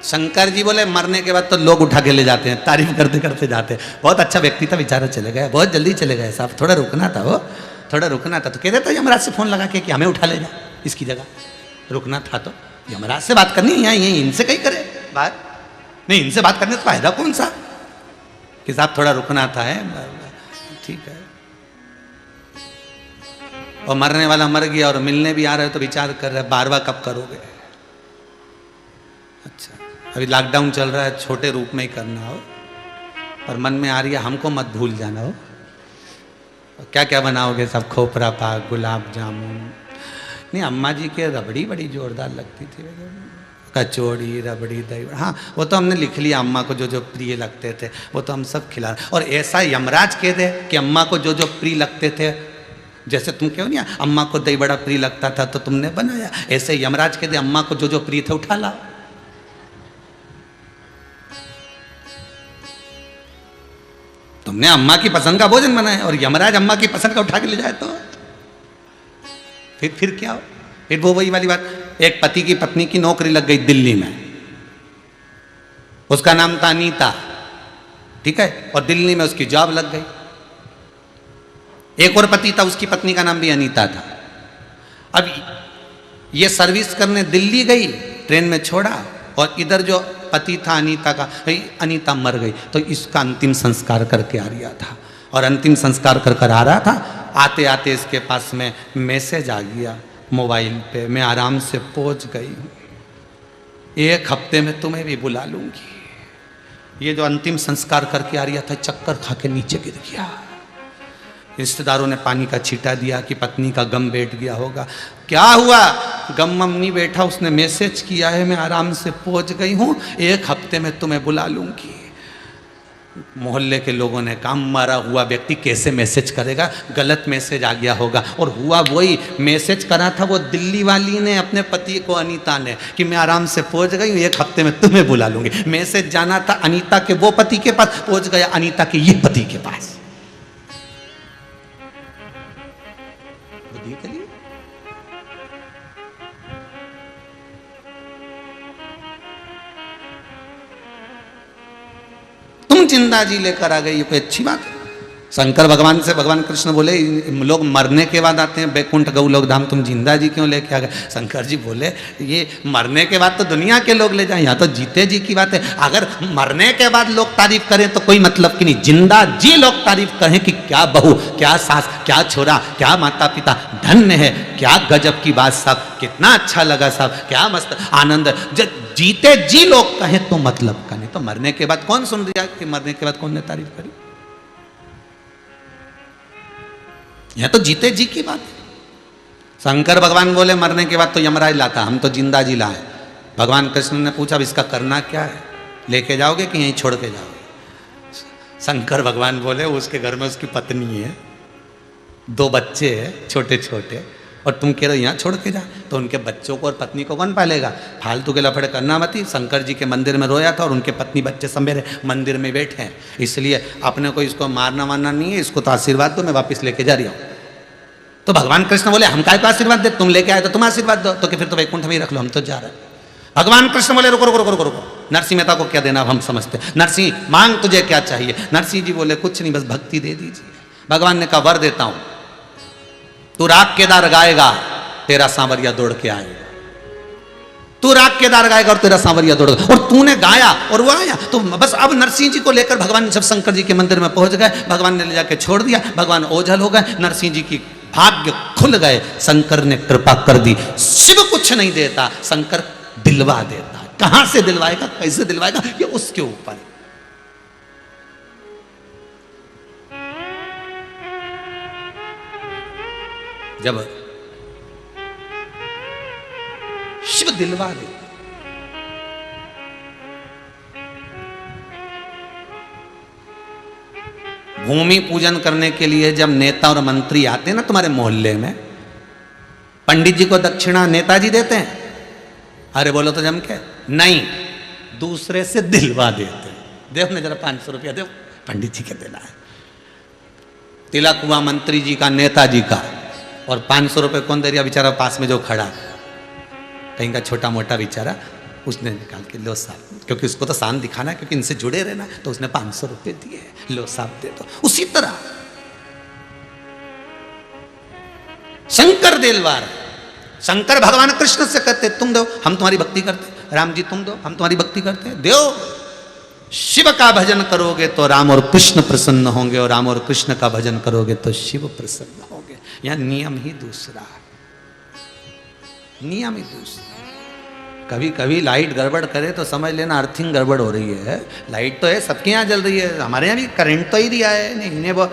शंकर जी बोले मरने के बाद तो लोग उठा के ले जाते हैं, तारीफ करते करते जाते हैं। बहुत अच्छा व्यक्ति था, बेचारा चले गए, बहुत जल्दी चले गए साहब, थोड़ा रुकना था, वो थोड़ा रुकना था। तो कह देता यमराज से फोन लगा के कि हमें उठा ले जा, इसकी जगह रुकना था। तो यमराज से बात करनी है, यहीं इनसे कहीं करे बात, नहीं इनसे बात करने तो फायदा कौन सा, कि साहब थोड़ा रुकना था, है ठीक है। और मरने वाला मर गया और मिलने भी आ रहे हो तो विचार कर रहे बारवा कब करोगे। अच्छा अभी लॉकडाउन चल रहा है, छोटे रूप में ही करना हो, पर मन में आ रही है हमको मत भूल जाना हो। क्या क्या बनाओगे सब, खोपरा पाक, गुलाब जामुन, नहीं अम्मा जी के रबड़ी बड़ी जोरदार लगती थी, कचौड़ी रबड़ी दही, हाँ वो तो हमने लिख लिया, अम्मा को जो जो प्रिय लगते थे वो तो हम सब खिला रहे। और ऐसा यमराज कह दे कि अम्मा को जो जो प्रिय लगते थे, जैसे तुम कहो नहीं अम्मा को दही बड़ा प्रिय लगता था तो तुमने बनाया, ऐसे यमराज कह दे अम्मा को जो जो प्रिय थे उठा ला। तुमने अम्मा की पसंद का भोजन बनाया और यमराज अम्मा की पसंद का उठा के ले जाए तो फिर क्या हो? फिर वो वही वाली बात, एक पति की पत्नी की नौकरी लग गई दिल्ली में, उसका नाम था अनीता, ठीक है, और दिल्ली में उसकी जॉब लग गई। एक और पति था, उसकी पत्नी का नाम भी अनीता था। अब ये सर्विस करने दिल्ली गई, ट्रेन में छोड़ा, और इधर जो पति था अनीता का, अनीता मर गई तो इसका अंतिम संस्कार करके आ रहा था, और अंतिम संस्कार कर आ रहा था, आते आते इसके पास में मैसेज आ गया मोबाइल पे, मैं आराम से पहुंच गई हूँ, 1 हफ्ते में तुम्हें भी बुला लूंगी। ये जो अंतिम संस्कार करके आ रहा था चक्कर खा के नीचे गिर गया। रिश्तेदारों ने पानी का छींटा दिया कि पत्नी का गम बैठ गया होगा। क्या हुआ? गम मम नहीं बैठा, उसने मैसेज किया है मैं आराम से पहुंच गई हूँ, 1 हफ्ते में तुम्हें बुला लूंगी। मोहल्ले के लोगों ने कहा मरा हुआ व्यक्ति कैसे मैसेज करेगा, गलत मैसेज आ गया होगा। और हुआ वही, मैसेज करा था वो दिल्ली वाली ने अपने पति को अनीता ने कि मैं आराम से पहुंच गई हूँ, 1 हफ्ते में तुम्हें बुला लूंगी। मैसेज जाना था अनीता के वो पति के पास, पहुंच गया अनीता के ये पति के पास। बुद्धि के लिए तुम जिंदा जी लेकर आ गए, ये कोई अच्छी बात है? शंकर भगवान से भगवान कृष्ण बोले लोग मरने के बाद आते हैं बैकुंठ गौलोक धाम, तुम जिंदा जी क्यों लेके आ गए? शंकर जी बोले ये मरने के बाद तो दुनिया के लोग ले जाएं, यहाँ तो जीते जी की बात है। अगर मरने के बाद लोग तारीफ करें तो कोई मतलब की नहीं, जिंदा जी लोग तारीफ करें कि क्या बहू, क्या सास, क्या छोरा, क्या माता पिता, धन्य है, क्या गजब की बात साहब, कितना अच्छा लगा साहब, क्या मस्त आनंद, जब जीते जी लोग कहें तो मतलब का नहीं। तो मरने के बाद कौन सुन रहा कि मरने के बाद कौन ने तारीफ करी? यह तो जीते जी की बात है। शंकर भगवान बोले मरने के बाद तो यमराज लाता, हम तो जिंदा जी लाए। भगवान कृष्ण ने पूछा इसका करना क्या है? लेके जाओगे कि यहीं छोड़ के जाओगे? शंकर भगवान बोले उसके घर में उसकी पत्नी है, 2 बच्चे हैं छोटे छोटे, और तुम कह रहे हो यहाँ छोड़ के जा, तो उनके बच्चों को और पत्नी को कौन पालेगा? फालतू के लफड़े करना मत ही। शंकर जी के मंदिर में रोया था और उनके पत्नी बच्चे सब मेरे मंदिर में बैठे हैं, इसलिए अपने को इसको मारना वारना नहीं है, इसको तो आशीर्वाद दो, मैं वापस लेके जा रही हूँ। तो भगवान कृष्ण बोले हम काय को आशीर्वाद दे, तुम लेके आए तो तुम आशीर्वाद दो, तो कि फिर तो वैकुंठ में ही रख लो, हम तो जा रहे हैं। भगवान कृष्ण बोले रुको रुको रुको रुको रुको, नरसिंह मेहता को क्या देना हम समझते, नरसिंह मांग तुझे क्या चाहिए? नरसिंह जी बोले कुछ नहीं, बस भक्ति दे दीजिए। भगवान ने कहा वर देता हूं, तू राग केदार गाएगा, तेरा सांवरिया दौड़ के आएगा। तू राग केदार गाएगा और तेरा सांवरिया दौड़, और तूने गाया और वो आया। तो बस अब नरसिंह जी को लेकर भगवान जब शंकर जी के मंदिर में पहुंच गए, भगवान ने ले जाके छोड़ दिया, भगवान ओझल हो गए, नरसिंह जी की भाग्य खुल गए, शंकर ने कृपा कर दी। शिव कुछ नहीं देता, शंकर दिलवा देता। कहां से दिलवाएगा, कैसे दिलवाएगा, ये उसके ऊपर। जब शिव दिलवा दे, भूमि पूजन करने के लिए जब नेता और मंत्री आते हैं ना तुम्हारे मोहल्ले में, पंडित जी को दक्षिणा नेताजी देते हैं? अरे बोलो तो जम के नहीं, दूसरे से दिलवा देते हैं। देव ने जरा 500 रुपया दे, पंडित जी के देना है। तिलक हुआ मंत्री जी का, नेताजी का, और 500 रुपये कौन दे रहा? बेचारा पास में जो खड़ा, कहीं का छोटा मोटा बेचारा, उसने निकाल के लो साहब, क्योंकि उसको तो शान दिखाना है, क्योंकि इनसे जुड़े रहना, तो उसने 500 रुपये दिए, लो साहब दे दो। उसी तरह शंकर दिलवार, शंकर भगवान कृष्ण से कहते तुम दो हम तुम्हारी भक्ति करते, राम जी तुम दो हम तुम्हारी भक्ति करते, दो। शिव का भजन करोगे तो राम और कृष्ण प्रसन्न होंगे, और राम और कृष्ण का भजन करोगे तो शिव प्रसन्न होंगे। यहां नियम ही दूसरा है, नियम ही दूसरा। कभी कभी लाइट गड़बड़ करे तो समझ लेना अर्थिंग गड़बड़ हो रही है। लाइट तो है, सबके यहाँ जल रही है, हमारे यहाँ भी करंट तो ही दिया है, नहीं इन्हें वो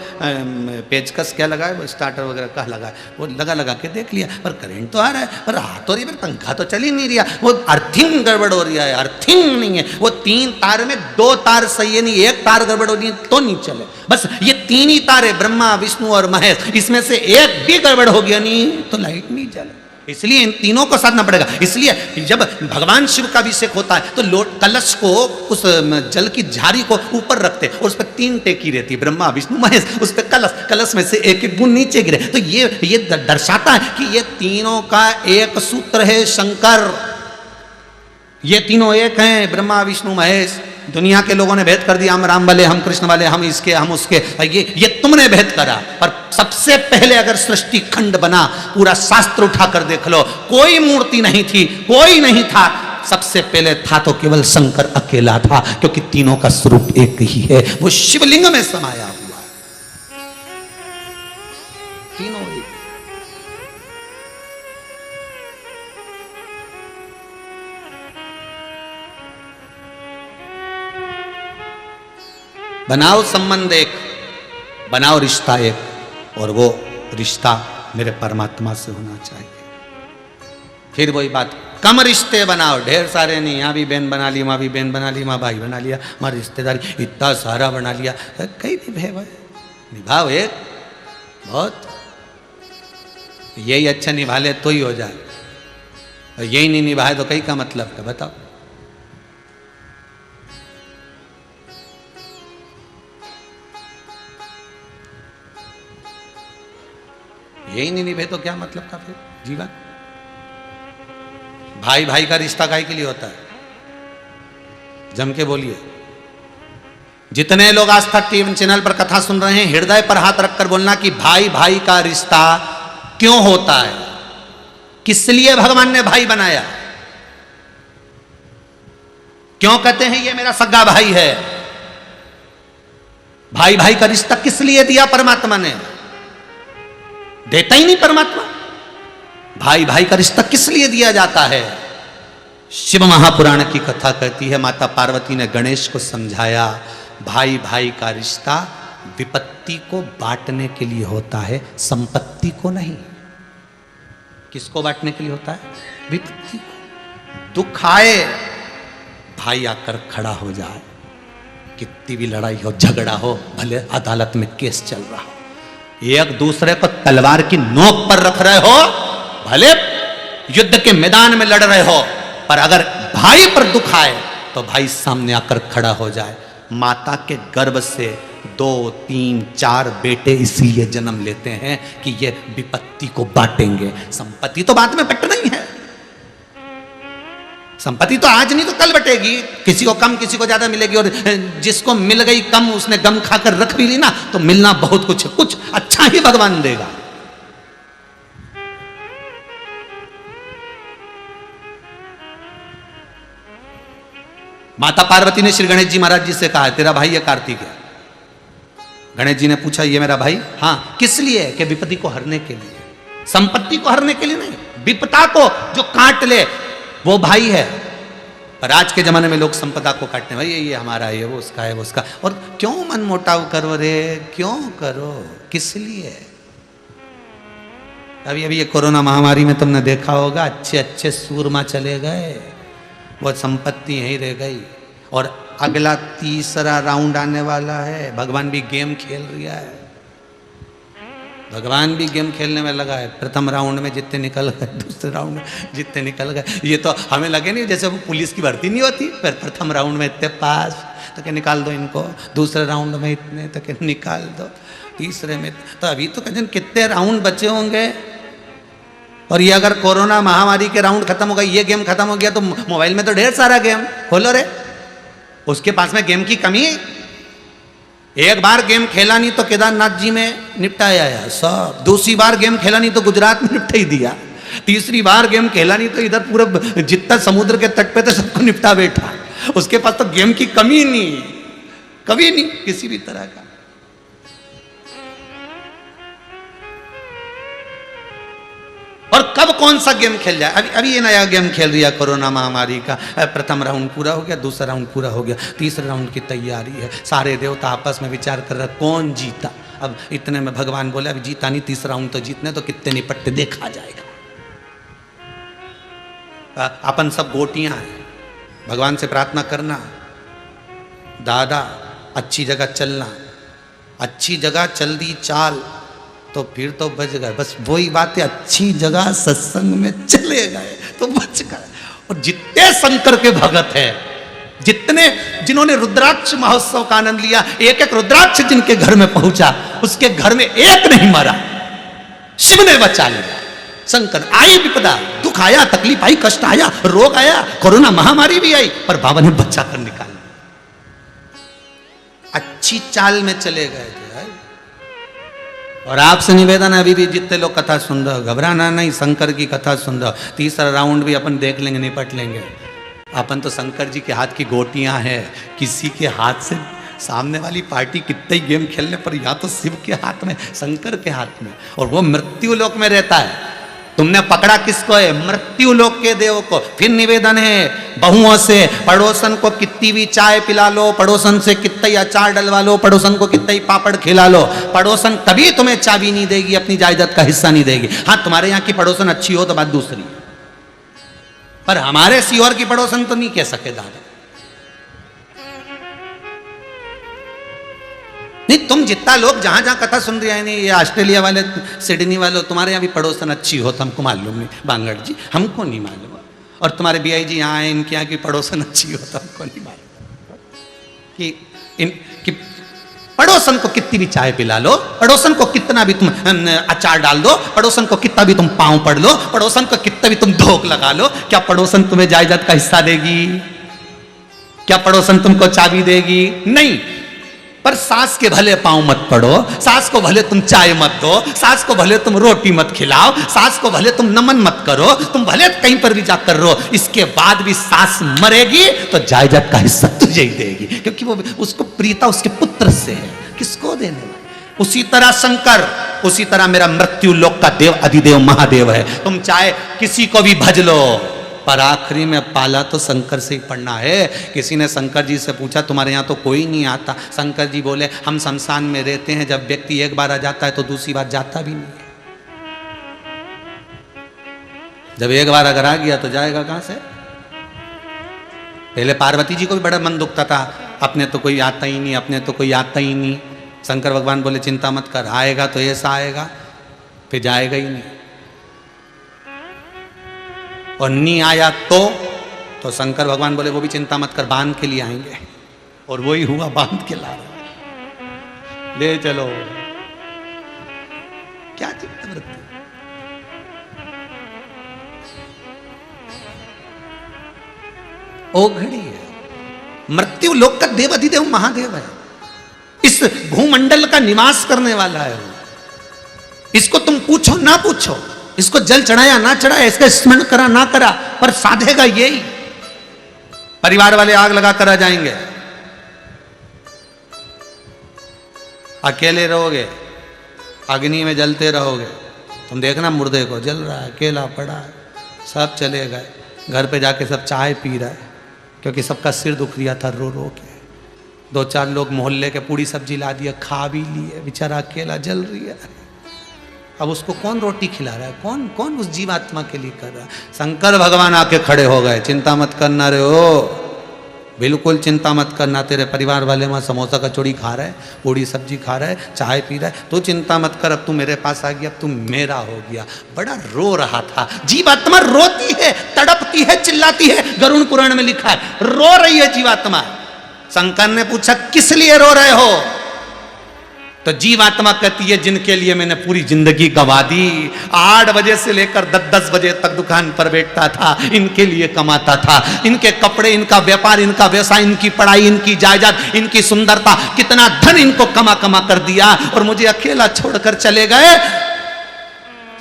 पेचकस क्या लगा है, वो स्टार्टर वगैरह क्या लगा है, वो लगा के देख लिया, पर करंट तो आ रहा है, पर हाथ हो रही है, पर पंखा तो चल ही नहीं रहा, वो अर्थिंग गड़बड़ हो रही है। अर्थिंग नहीं है, वो 3 तार में 2 तार सही है, नहीं 1 तार गड़बड़ हो रही है तो नहीं चले। बस ये 3 ही तार है, ब्रह्मा विष्णु और महेश, इसमें से एक भी गड़बड़ हो गया नहीं तो लाइट नहीं चले। इसलिए इन तीनों को साधना पड़ेगा। इसलिए जब भगवान शिव का अभिषेक होता है तो लोट कलश को, उस जल की झारी को ऊपर रखते और उस पर 3 टेकी रहती है, ब्रह्मा विष्णु महेश, उस पर कलश में से एक एक बूंद नीचे गिरे। तो ये दर्शाता है कि ये तीनों का एक सूत्र है शंकर, ये तीनों एक हैं, ब्रह्मा विष्णु महेश। दुनिया के लोगों ने भेद कर दिया, हम राम वाले, हम कृष्ण वाले, हम इसके हम उसके, ये तुमने भेद करा। पर सबसे पहले अगर सृष्टि खंड बना, पूरा शास्त्र उठाकर देख लो, कोई मूर्ति नहीं थी, कोई नहीं था, सबसे पहले था तो केवल शंकर अकेला था, क्योंकि तीनों का स्वरूप एक ही है, वो शिवलिंग में समाया हुआ है, तीनों एक। बनाओ संबंध एक, बनाओ रिश्ता एक, और वो रिश्ता मेरे परमात्मा से होना चाहिए। फिर वही बात, कम रिश्ते बनाओ, ढेर सारे नहीं, यहाँ भी बहन बना ली, वहाँ भी बहन बना ली, वहाँ भाई बना लिया, वहाँ रिश्तेदारी इतना सारा बना लिया, कहीं निभे भाई, निभाओ एक बहुत, यही अच्छा निभा ले तो ही हो जाए, यही नहीं निभाए तो कहीं का मतलब है बताओ। यही नहीं निभे तो क्या मतलब का फिर जीवन। भाई भाई का रिश्ता काहे के लिए होता है, जम के बोलिए। जितने लोग आस्था टीवी चैनल पर कथा सुन रहे हैं, हृदय पर हाथ रखकर बोलना कि भाई भाई का रिश्ता क्यों होता है, किस लिए भगवान ने भाई बनाया, क्यों कहते हैं ये मेरा सगा भाई है। भाई भाई का रिश्ता किस लिए दिया परमात्मा ने, देता ही नहीं परमात्मा। भाई भाई का रिश्ता किस लिए दिया जाता है। शिव महापुराण की कथा कहती है, माता पार्वती ने गणेश को समझाया, भाई भाई का रिश्ता विपत्ति को बांटने के लिए होता है, संपत्ति को नहीं। किसको बांटने के लिए होता है, विपत्ति को। दुख आए भाई आकर खड़ा हो जाए, कितनी भी लड़ाई हो झगड़ा हो, भले अदालत में केस चल रहा हो, एक दूसरे को तलवार की नोक पर रख रहे हो, भले युद्ध के मैदान में लड़ रहे हो, पर अगर भाई पर दुख आए तो भाई सामने आकर खड़ा हो जाए। माता के गर्भ से 2, 3, 4 बेटे इसलिए जन्म लेते हैं कि ये विपत्ति को बांटेंगे। संपत्ति तो बाद में बटना ही है, संपत्ति तो आज नहीं तो कल बटेगी, किसी को कम किसी को ज्यादा मिलेगी, और जिसको मिल गई कम उसने गम खाकर रख भी ली ना, तो मिलना बहुत कुछ है, कुछ अच्छा ही भगवान देगा। माता पार्वती ने श्री गणेश जी महाराज जी से कहा, तेरा भाई है कार्तिक है। गणेश जी ने पूछा, ये मेरा भाई? हाँ। किस लिए? कि विपत्ति को हरने के लिए, संपत्ति को हरने के लिए नहीं, विपदा को जो काट ले वो भाई है। पर आज के जमाने में लोग संपदा को काटने, भाई ये हमारा है, वो उसका है, वो उसका। और क्यों मन मोटाव करो रे, क्यों करो, किस लिए? अभी अभी ये कोरोना महामारी में तुमने देखा होगा, अच्छे अच्छे सूरमा चले गए, वो संपत्ति यहीं रह गई। और अगला तीसरा राउंड आने वाला है, भगवान भी गेम खेल रहा है, भगवान भी गेम खेलने में लगा है। प्रथम राउंड में जितने निकल गए, दूसरे राउंड में जितने निकल गए, ये तो हमें लगे नहीं जैसे वो पुलिस की भर्ती नहीं होती, फिर प्रथम राउंड में इतने पास तो क्या निकाल दो इनको, दूसरे राउंड में इतने तो क्या निकाल दो, तीसरे में तो अभी तो कहते कितने राउंड बचे होंगे। और ये अगर कोरोना महामारी के राउंड खत्म हो गए, ये गेम खत्म हो गया, तो मोबाइल में तो ढेर सारा गेम खोलो रे, उसके पास में गेम की कमी। एक बार गेम खेला नहीं तो केदारनाथ जी में निपटाया है सब, दूसरी बार गेम खेला नहीं तो गुजरात में निपटा ही दिया, तीसरी बार गेम खेला नहीं तो इधर पूरा जितना समुद्र के तट पे तो सबको निपटा बैठा। उसके पास तो गेम की कमी नहीं, कभी नहीं किसी भी तरह का। और कब कौन सा गेम खेल जाए, अभी अभी ये नया गेम खेल रही है कोरोना महामारी का, प्रथम राउंड पूरा हो गया, दूसरा राउंड पूरा हो गया, तीसरे राउंड की तैयारी है, सारे देवता आपस में विचार कर रहे कौन जीता। अब इतने में भगवान बोले, अभी जीता नहीं, तीसरा राउंड तो जीतने तो कितने निपटते देखा जाएगा। अपन सब गोटियां हैं, भगवान से प्रार्थना करना, दादा अच्छी जगह चलना, अच्छी जगह चल दी चाल तो फिर तो बच गए। बस वही बात है, अच्छी जगह सत्संग में चले गए तो बच गए। और जितने शंकर के भगत हैं, जितने जिन्होंने रुद्राक्ष महोत्सव का आनंद लिया, एक एक रुद्राक्ष जिनके घर में पहुंचा, उसके घर में एक नहीं मरा, शिव ने बचा लिया। शंकर आई विपदा, दुख आया, तकलीफ आई, कष्ट आया, रोग आया, कोरोना महामारी भी आई, पर बाबा ने बचा कर निकाल, अच्छी चाल में चले गए थे। और आपसे निवेदन है, अभी भी जितने लोग कथा सुन रहे हो, घबराना नहीं, शंकर की कथा सुन रहे हो, तीसरा राउंड भी अपन देख लेंगे, निपट लेंगे। अपन तो शंकर जी के हाथ की गोटियां हैं, किसी के हाथ से सामने वाली पार्टी कितने ही गेम खेलने पर या तो शिव के हाथ में, शंकर के हाथ में, और वो मृत्यु लोक में रहता है। तुमने पकड़ा किसको है? मृत्यु लोक के देव को। फिर निवेदन है बहुओं से, पड़ोसन को कितनी भी चाय पिला लो, पड़ोसन से कितना ही अचार डलवा लो, पड़ोसन को कितना ही पापड़ खिला लो, पड़ोसन कभी तुम्हें चाबी नहीं देगी, अपनी जायदाद का हिस्सा नहीं देगी। हाँ, तुम्हारे यहाँ की पड़ोसन अच्छी हो तो बात दूसरी, पर हमारे सीहोर की पड़ोसन तो नहीं कह सके दादा। नहीं, तुम जितना लोग जहां जहां कथा सुन रहे हैं, नहीं ये ऑस्ट्रेलिया वाले, सिडनी वाले, तुम्हारे यहाँ भी पड़ोसन अच्छी हो तो हमको मालूम नहीं, बांगड़ जी हमको नहीं मालूम, और तुम्हारे बीआई जी यहाँ आए, इनके यहाँ की पड़ोसन अच्छी हो तो हमको नहीं मालूम कि पड़ोसन को कितनी भी चाय पिला लो, पड़ोसन को कितना भी तुम अचार डाल दो, पड़ोसन को कितना भी तुम पांव पड़ लो, पड़ोसन को कितना भी तुम धोख लगा लो, क्या पड़ोसन तुम्हें जायदाद का हिस्सा देगी? क्या पड़ोसन तुमको चाबी देगी? नहीं। पर सास के भले पांव मत पड़ो, सास को भले तुम चाय मत दो, सास को भले तुम रोटी मत खिलाओ, सास को भले तुम नमन मत करो, तुम भले कहीं पर भी जाकर रहो, इसके बाद भी सास मरेगी तो जायदाद का हिस्सा तुझे ही देगी, क्योंकि वो उसको प्रीता उसके पुत्र से है, किसको देने वाले? उसी तरह शंकर, उसी तरह मेरा मृत्यु लोक का देव अधिदेव महादेव है। तुम चाहे किसी को भी भज लो, पर आखिरी में पाला तो शंकर से ही पड़ना है। किसी ने शंकर जी से पूछा, तुम्हारे यहाँ तो कोई नहीं आता? शंकर जी बोले, हम शमशान में रहते हैं, जब व्यक्ति एक बार आ जाता है तो दूसरी बार जाता भी नहीं। जब एक बार अगर आ गया तो जाएगा कहां से? पहले पार्वती जी को भी बड़ा मन दुखता था, अपने तो कोई आता ही नहीं, अपने तो कोई आता ही नहीं। शंकर भगवान बोले चिंता मत कर, आएगा तो ऐसा आएगा, फिर जाएगा ही नहीं। और नहीं आया तो शंकर भगवान बोले वो भी चिंता मत कर, बांध के लिए आएंगे। और वही हुआ, बांध के ला रहे, ले चलो। क्या चित्तवृत्ति, ओघड़ी है। मृत्यु लोक का देव अधिदेव महादेव है, इस भूमंडल का निवास करने वाला है वो। इसको तुम पूछो ना पूछो, इसको जल चढ़ाया ना चढ़ाया, इसका स्मरण करा ना करा, पर साधेगा यही। परिवार वाले आग लगा कर आ जाएंगे, अकेले रहोगे, अग्नि में जलते रहोगे। तुम देखना मुर्दे को, जल रहा है, अकेला पड़ा है, सब चले गए। घर पे जाके सब चाय पी रहा है, क्योंकि सबका सिर दुख रिया था रो रो के। 2-4 लोग मोहल्ले के पूड़ी सब्जी ला दिया, खा भी लिए, बेचारा अकेला जल रही है। अब उसको कौन रोटी खिला रहा है, कौन कौन उस जीवात्मा के लिए कर रहा है? शंकर भगवान आके खड़े हो गए, चिंता मत करना रे हो, बिल्कुल चिंता मत करना। तेरे परिवार वाले वहाँ समोसा कचौड़ी खा रहे, पूड़ी सब्जी खा रहे, चाय पी रहे, तो चिंता मत कर, अब तू मेरे पास आ गया, अब तू मेरा हो गया। बड़ा रो रहा था जीवात्मा, रोती है, तड़पती है, चिल्लाती है। गरुड़ पुराण में लिखा है, रो रही है जीवात्मा। शंकर ने पूछा किस लिए रो रहे हो? तो जीवात्मा कहती है जिनके लिए मैंने पूरी जिंदगी गंवा दी। 8 बजे से लेकर 10-10 बजे तक दुकान पर बैठता था, इनके लिए कमाता था। इनके कपड़े, इनका व्यापार, इनका व्यवसाय, इनकी पढ़ाई, इनकी जायदाद, इनकी सुंदरता, कितना धन इनको कमा कमा कर दिया, और मुझे अकेला छोड़कर चले गए।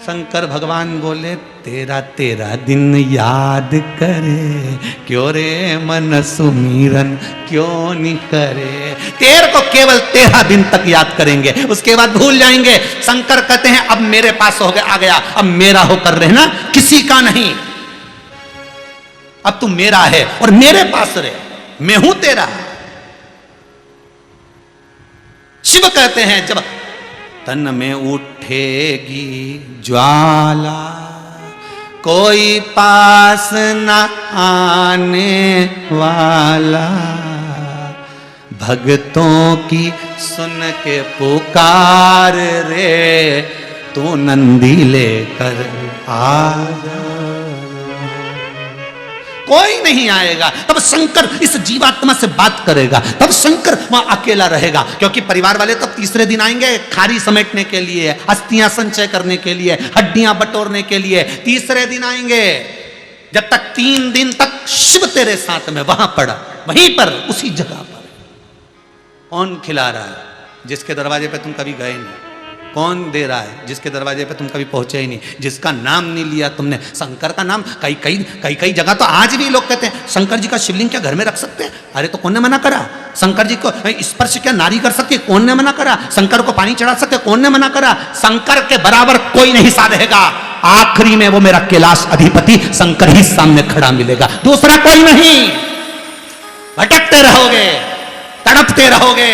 शंकर भगवान बोले तेरा तेरा दिन याद करे, क्यों रे मन सुमीरन क्यों नहीं करे। तेर को केवल 13 दिन तक याद करेंगे, उसके बाद भूल जाएंगे। शंकर कहते हैं अब मेरे पास हो गया, आ गया, अब मेरा होकर रहना, किसी का नहीं। अब तू मेरा है और मेरे पास रहे, मैं हूं तेरा। शिव कहते हैं जब तन में उठेगी ज्वाला, कोई पास न आने वाला, भक्तों की सुन के पुकार रे, तू नंदी लेकर आ जा। कोई नहीं आएगा। तब शंकर इस जीवात्मा से बात करेगा, तब शंकर वहां अकेला रहेगा, क्योंकि परिवार वाले तब तीसरे दिन आएंगे खारी समेटने के लिए, अस्थियां संचय करने के लिए, हड्डियां बटोरने के लिए। तीसरे दिन आएंगे, जब तक 3 दिन तक शिव तेरे साथ में वहां पड़ा, वहीं पर उसी जगह पर। कौन खिला रहा है? जिसके दरवाजे पे तुम कभी गए नहीं। कौन दे रहा है? जिसके दरवाजे पे तुम कभी पहुंचे ही नहीं, जिसका नाम नहीं लिया तुमने। शंकर का नाम कई जगह तो आज भी लोग कहते हैं शंकर जी का शिवलिंग क्या घर में रख सकते हैं? अरे तो कौन ने मना करा? शंकर जी को स्पर्श क्या नारी कर सकती है? कौन ने मना करा? शंकर को पानी चढ़ा सकते, कौन ने मना करा? शंकर के बराबर कोई नहीं साधेगा। आखिरी में वो मेरा कैलाश अधिपति शंकर ही सामने खड़ा मिलेगा, दूसरा कोई नहीं। भटकते रहोगे, तड़पते रहोगे।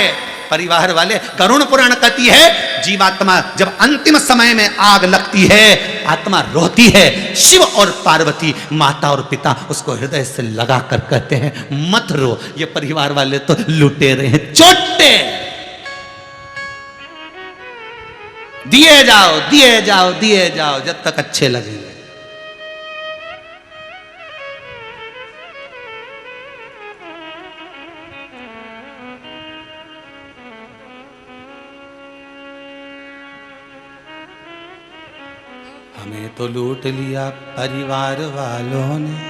परिवार वाले, गरुड़ पुराण कहती है जीवात्मा जब अंतिम समय में आग लगती है, आत्मा रोती है। शिव और पार्वती, माता और पिता, उसको हृदय से लगा कर कहते हैं मत रो, ये परिवार वाले तो लुटेरे हैं, चोटे। दिए जाओ, दिए जाओ, दिए जाओ, जब तक अच्छे लगेंगे। हमें तो लूट लिया परिवार वालों ने,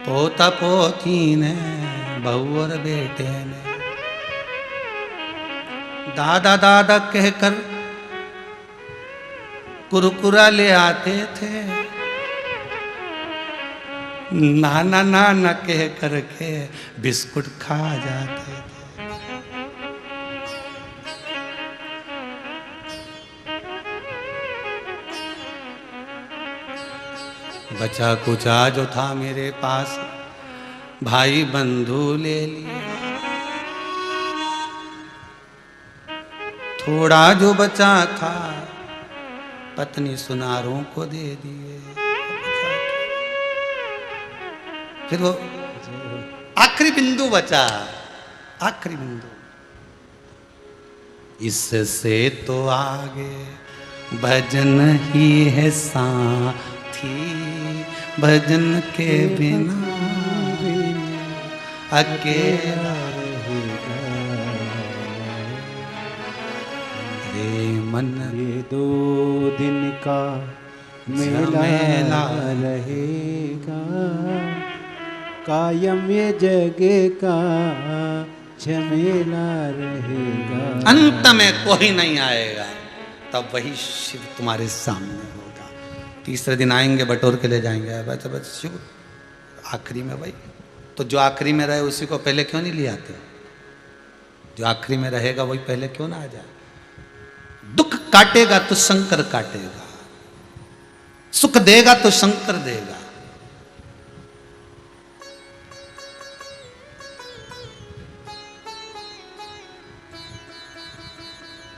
पोता पोती ने, बहू और बेटे ने। दादा दादा कहकर कुरकुरा ले आते थे, नाना नाना कह करके बिस्कुट खा जाते थे। बचा कुचा जो था मेरे पास, भाई बंधु ले लिए। थोड़ा जो बचा था पत्नी सुनारों को दे दिए। फिर वो आखिरी बिंदु बचा, आखिरी बिंदु। इससे तो आगे भजन ही है साथी, भजन के बिना अकेला रहेगा। रे मन ये 2 दिन का मेला रहेगा, कायम ये जग का झमेला रहेगा। अंत में कोई नहीं आएगा, तब वही शिव तुम्हारे सामने होगा। तीसरे दिन आएंगे, बटोर के ले जाएंगे। बस शिव आखिरी में वही। तो जो आखिरी में रहे उसी को पहले क्यों नहीं ले आते? जो आखिरी में रहेगा वही पहले क्यों ना आ जाए? दुख काटेगा तो शंकर काटेगा, सुख देगा तो शंकर देगा।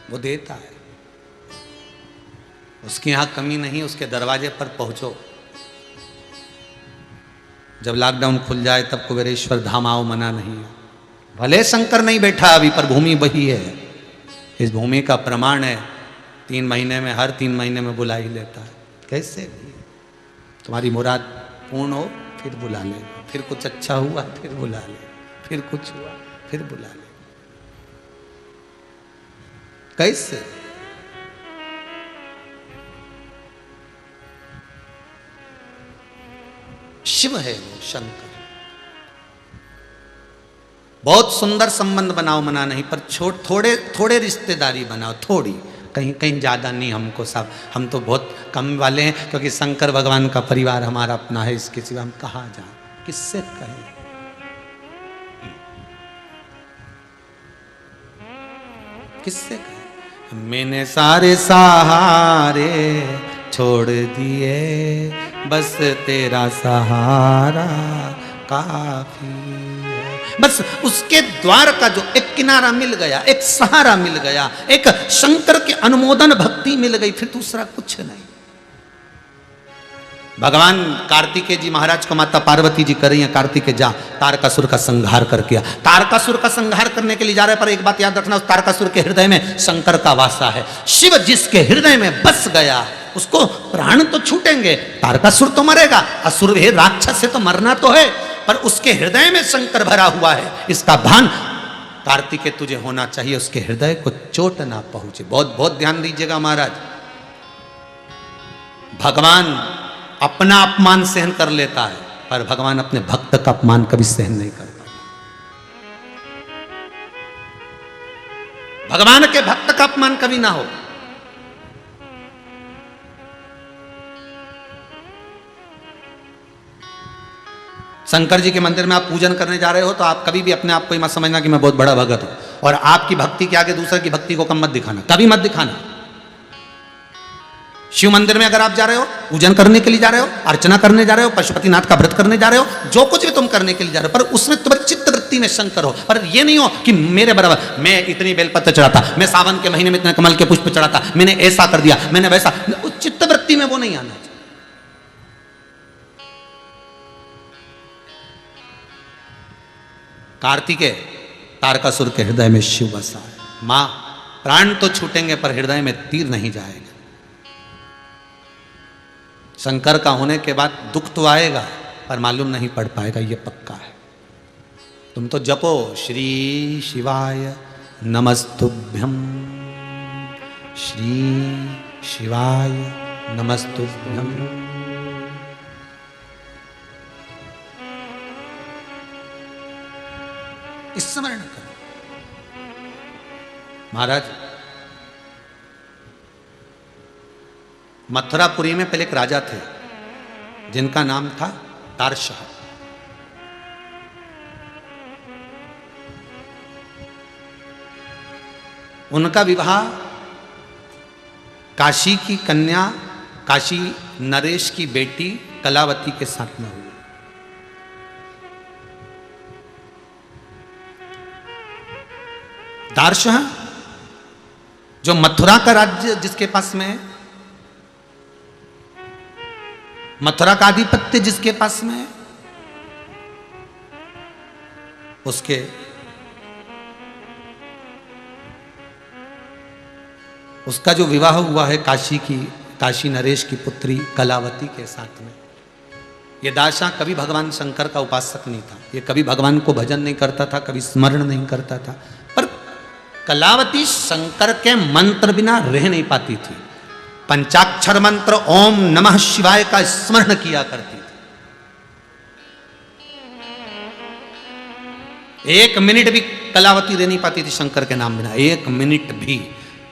वो देता है, उसकी यहां कमी नहीं। उसके दरवाजे पर पहुंचो। जब लॉकडाउन खुल जाए तब कुबेरेश्वर धाम आओ, मना नहीं है। भले शंकर नहीं बैठा अभी, पर भूमि वही है। इस भूमि का प्रमाण है 3 महीने में, हर 3 महीने में बुला ही लेता है। कैसे भी तुम्हारी मुराद पूर्ण हो फिर बुला लेगा, फिर कुछ अच्छा हुआ फिर बुला ले, फिर कुछ हुआ फिर बुला ले। कैसे? शिव है वो, शंकर। बहुत सुंदर संबंध बनाओ, मना नहीं, पर थोड़े थोड़े रिश्तेदारी बनाओ, थोड़ी, कहीं कहीं ज्यादा नहीं। हमको सब, हम तो बहुत कम वाले हैं, क्योंकि शंकर भगवान का परिवार हमारा अपना है। इसके सिवा हम कहाँ जाएं, किससे कहें? किससे कहें? मैंने सारे सहारे छोड़ दिए, बस तेरा सहारा काफी है। बस उसके द्वार का जो एक किनारा मिल गया, एक सहारा मिल गया, एक शंकर के अनुमोदन भक्ति मिल गई, फिर दूसरा कुछ नहीं। भगवान कार्तिकेय जी महाराज को माता पार्वती जी कर रही हैं, कार्तिकेय जा तारकासुर का संहार कर किया। तारकासुर का संहार करने के लिए जा रहे, पर एक बात याद रखना, उस तारकासुर के हृदय में शंकर का वासा है। शिव जिसके हृदय में बस गया उसको प्राण तो छूटेंगे, तारकासुर तो मरेगा, असुर है राक्षस से तो मरना तो है, पर उसके हृदय में शंकर भरा हुआ है। इसका भान कार्तिकेय तुझे होना चाहिए, उसके हृदय को चोट ना पहुंचे। बहुत बहुत ध्यान दीजिएगा महाराज। भगवान अपना अपमान सहन कर लेता है, पर भगवान अपने भक्त का अपमान कभी सहन नहीं करता। भगवान के भक्त का अपमान कभी ना हो। शंकर जी के मंदिर में आप पूजन करने जा रहे हो तो आप कभी भी अपने आप को मत समझना कि मैं बहुत बड़ा भगत हूं, और आपकी भक्ति के आगे दूसरे की भक्ति को कम मत दिखाना, कभी मत दिखाना। शिव मंदिर में अगर आप जा रहे हो, पूजन करने के लिए जा रहे हो, अर्चना करने जा रहे हो, पशुपतिनाथ का व्रत करने जा रहे हो, जो कुछ भी तुम करने के लिए जा रहे हो, पर उसमें तुम्हारी चित्त वृत्ति में शंकर हो। पर ये नहीं हो कि मेरे बराबर मैं इतनी बेलपत्र चढ़ाता, मैं सावन के महीने में इतने कमल के पुष्प चढ़ाता, मैंने ऐसा कर दिया, मैंने वैसा। उस चित्त वृत्ति में वो नहीं आना चाहिए। कार्तिकेय तारकासुर के हृदय में शिव बसा है। मां प्राण तो छूटेंगे पर हृदय में तीर नहीं जाएगा। शंकर का होने के बाद दुख तो आएगा पर मालूम नहीं पड़ पाएगा, ये पक्का है। तुम तो जपो श्री शिवाय नमस्तुभ्यम, श्री शिवाय नमस्तुभ्यम। स्मरण करो। महाराज मथुरापुरी में पहले एक राजा थे जिनका नाम था तारशाह। उनका विवाह काशी की कन्या, काशी नरेश की बेटी कलावती के साथ में हुआ। तारशाह जो मथुरा का राज्य जिसके पास में है, मथुरा का आधिपत्य जिसके पास में है, उसका जो विवाह हुआ है काशी नरेश की पुत्री कलावती के साथ में। ये दासा कभी भगवान शंकर का उपासक नहीं था, ये कभी भगवान को भजन नहीं करता था, कभी स्मरण नहीं करता था, पर कलावती शंकर के मंत्र बिना रह नहीं पाती थी। पंचाक्षर मंत्र ओम नमः शिवाय का स्मरण किया करती थी। 1 मिनट भी कलावती रह नहीं पाती थी शंकर के नाम बिना, 1 मिनट भी।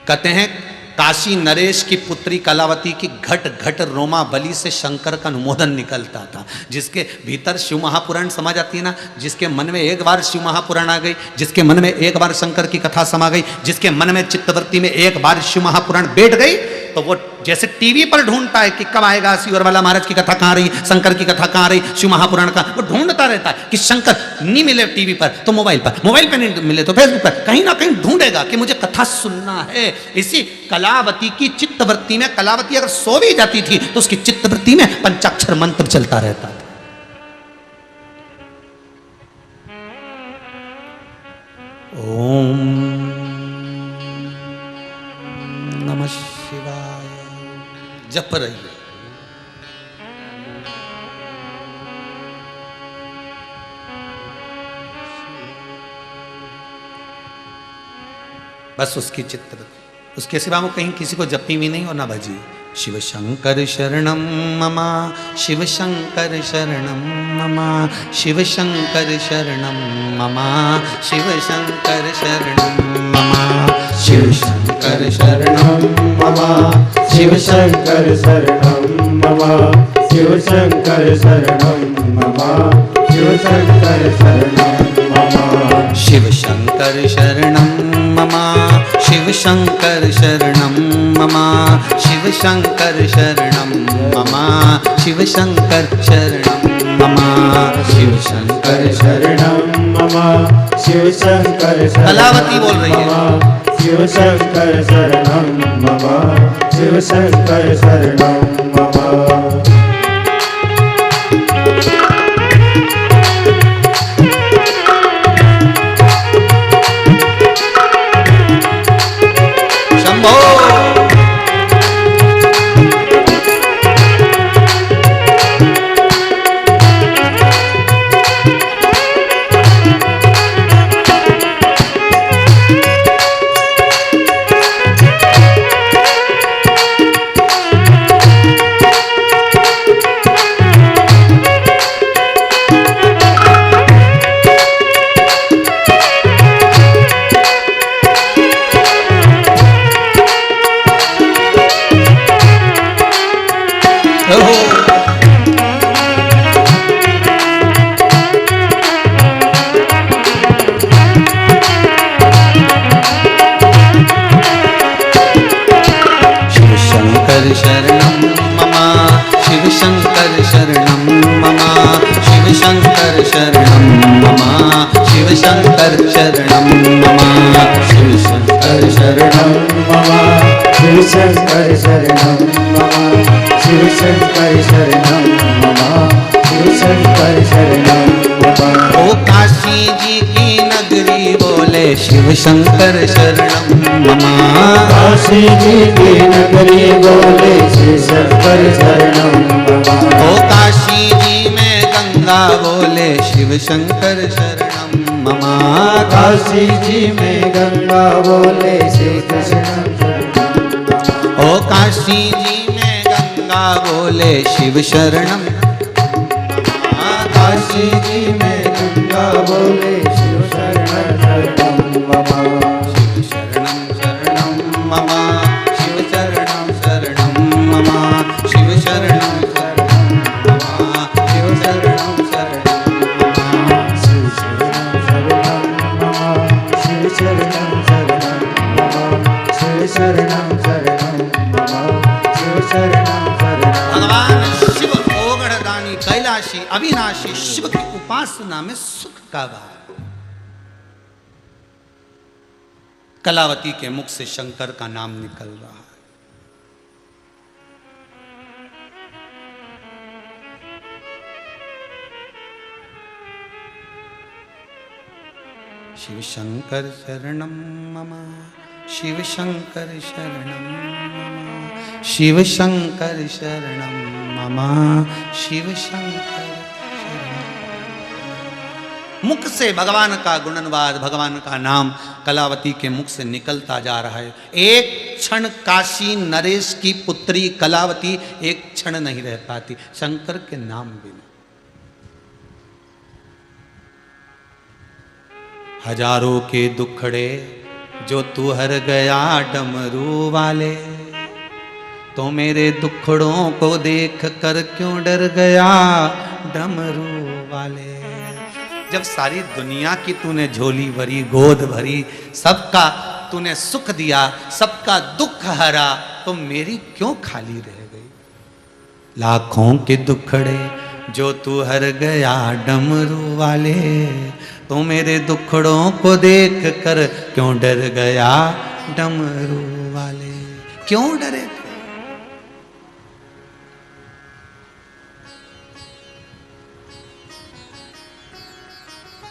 कहते हैं काशी नरेश की पुत्री कलावती की घट घट रोमा बलि से शंकर का अनुमोदन निकलता था। जिसके भीतर शिव महापुराण समा जाती है ना, जिसके मन में एक बार शिव महापुराण आ गई, जिसके मन में एक बार शंकर की कथा समा गई, जिसके मन में चित्तवृत्ति में एक बार शिव महापुराण बैठ गई, तो वो जैसे टीवी पर ढूंढता है कि कब आएगा शिवरवाला महाराज की कथा कहाँ रही, शंकर की कथा कहाँ रही, शिव महापुराण का, वो ढूंढता रहता है कि शंकर नहीं मिले टीवी पर तो मोबाइल पर नहीं मिले तो फेसबुक पर, कहीं ना कहीं ढूंढेगा कि मुझे कथा सुनना है। इसी कलावती की चित्तवृत्ति में, कलावती अगर सो भी जाती थी तो उसकी चित्तवृत्ति में पंचाक्षर मंत्र चलता रहता था। ओम नमः शिवाय जप रही है। बस उसकी चित्र, उसके सिवा वो कहीं किसी को जपी भी नहीं और ना भजी। शिव शंकर शरणम ममा, शिव शंकर शरणम ममा, शिव शंकर शरणम ममा, शिव शंकर शरणम ममा, शिव शंकर शरणं मम, शिव शंकर शरणं मम, शिव शंकर शरणं मम, शिव शंकर शरणं मम, शिव शंकर शरणम ममा, शिव शंकर शरणम ममा, शिव शंकर शरणम ममा, शिव शंकर शरणम ममा, शिव शंकर शरणं मम, शिव शंकर शरणं कलावती बोल रही है। मम, शिव शंकर शरणं मम, शिव शंकर शरणं मम। शंभो शंकर शरणं मम, शिव शंकर शरणं मम, शिव शंकर शरणं मम। ओ काशी जी की नगरी बोले शिव शंकर शरणम ममा, काशी जी की नगरी बोले शिव शंकर शरणं मम। ओ काशी जी में गंगा बोले शिव शंकर शरणम ममा, काशी जी में गंगा बोले शिव शरणं। ओ काशी जी में गंगा बोले शिव शरणम, काशी जी में गंगा बोले शिव शरणं मम, शिव शरणम शरणम मम, शिव शरणम शरणम मम, शिव शरणम शरणम मम, शिव शरणम शरणम मम, शिव शरणं शरणं मम, शिव शरणं शरणं मम, शिव शरणं शरणं मम, शिव शरणं शरणं। भगवान शिव ओगढ़दानी कैलाशी अविनाशी शिव की उपासना में सुख का भाव। कलावती के मुख से शंकर का नाम निकल रहा है। शिव शंकर शरणम मम, शिव शंकर शरणम मम, शिव शंकर शरणम मम, शिव शंकर शरणम। मुख से भगवान का गुणनवाद, भगवान का नाम कलावती के मुख से निकलता जा रहा है। एक क्षण काशी नरेश की पुत्री कलावती एक क्षण नहीं रह पाती शंकर के नाम बिना। हजारों के दुखड़े जो तू हर गया डमरू वाले, तो मेरे दुखड़ों को देख कर क्यों डर गया डमरू वाले। जब सारी दुनिया की तूने झोली भरी, गोद भरी, सबका तूने सुख दिया, सबका दुख हरा, तो मेरी क्यों खाली रह गई। लाखों के दुखड़े जो तू हर गया डमरू वाले, तो मेरे दुखड़ों को देख कर क्यों डर गया डमरू वाले। क्यों डरे?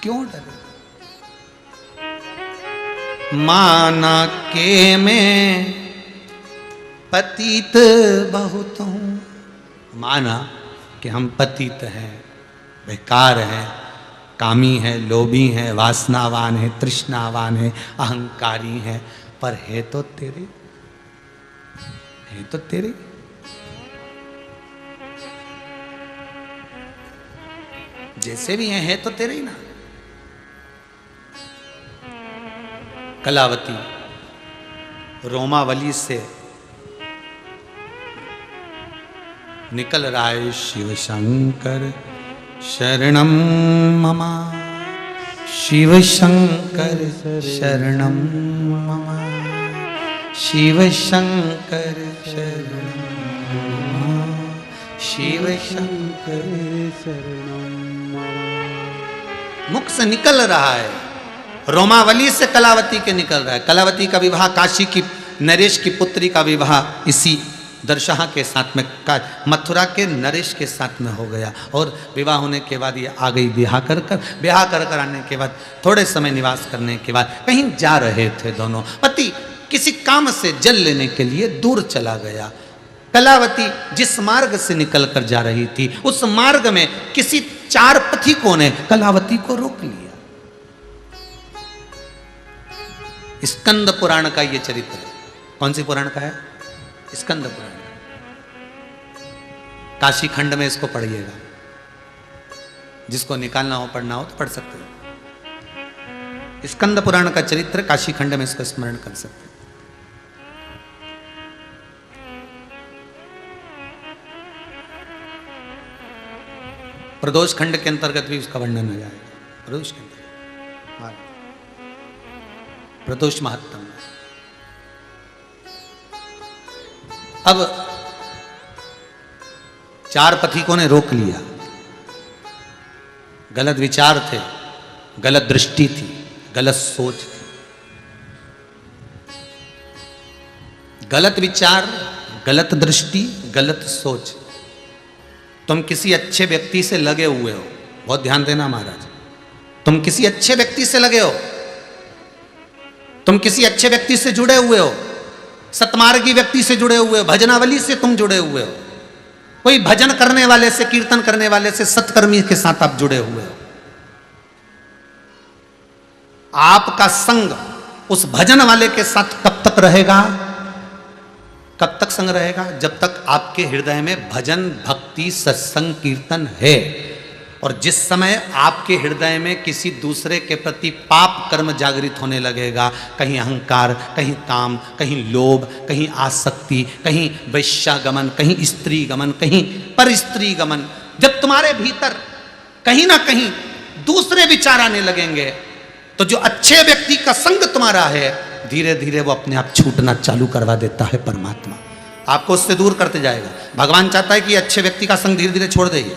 क्यों डरे? माना के मैं पतित बहुत हूं, माना कि हम पतित हैं, बेकार हैं, कामी है, लोभी है, वासनावान है, तृष्णावान है, अहंकारी है, पर है तो तेरे, है तो तेरे। जैसे भी है तो तेरे ही ना। कलावती रोमावली से निकल रहा है शिव शंकर शरणम मम, शिव शंकर शरणम मम, शिव शंकर शरणम मम, शिव शंकर शरणम मम। मुख से निकल रहा है, रोमावली से कलावती के निकल रहा है। कलावती का विवाह काशी की नरेश की पुत्री का विवाह इसी दर्शहा के साथ में, मथुरा के नरेश के साथ में हो गया। और विवाह होने के बाद ये आ गई ब्याह कर आने के बाद थोड़े समय निवास करने के बाद कहीं जा रहे थे दोनों। पति किसी काम से जल लेने के लिए दूर चला गया। कलावती जिस मार्ग से निकल कर जा रही थी, उस मार्ग में किसी चार पथिकों ने कलावती को रोक लिया। स्कंद पुराण का ये चरित्र है। कौन सी पुराण का है? स्कंद पुराण। काशी खंड में इसको पढ़िएगा, जिसको निकालना हो पढ़ना हो तो पढ़ सकते हैं। स्कंद पुराण का चरित्र काशी खंड में इसको स्मरण कर सकते हैं। प्रदोष खंड के अंतर्गत भी उसका वर्णन हो जाएगा। प्रदोष के अंतर्गत प्रदोष महत्तम। अब चार पथिकों ने रोक लिया। गलत विचार थे, गलत दृष्टि थी, गलत सोच थी। गलत विचार, गलत दृष्टि, गलत सोच। तुम किसी अच्छे व्यक्ति से लगे हुए हो, बहुत ध्यान देना महाराज, तुम किसी अच्छे व्यक्ति से लगे हो, तुम किसी अच्छे व्यक्ति से जुड़े हुए हो, सतमार्गी व्यक्ति से जुड़े हुए हो, भजनावली से तुम जुड़े हुए हो, कोई भजन करने वाले से, कीर्तन करने वाले से, सत्कर्मी के साथ आप जुड़े हुए हो। आपका संग उस भजन वाले के साथ कब तक रहेगा? कब तक संग रहेगा? जब तक आपके हृदय में भजन, भक्ति, सत्संग, कीर्तन है। और जिस समय आपके हृदय में किसी दूसरे के प्रति पाप कर्म जागृत होने लगेगा, कहीं अहंकार, कहीं काम, कहीं लोभ, कहीं आसक्ति, कहीं वैश्यागमन, कहीं स्त्री गमन, कहीं पर स्त्री गमन, जब तुम्हारे भीतर कहीं ना कहीं दूसरे विचार आने लगेंगे, तो जो अच्छे व्यक्ति का संग तुम्हारा है, धीरे धीरे वो अपने आप छूटना चालू करवा देता है। परमात्मा आपको उससे दूर करते जाएगा। भगवान चाहता है कि अच्छे व्यक्ति का संग धीरे धीरे छोड़ देगी,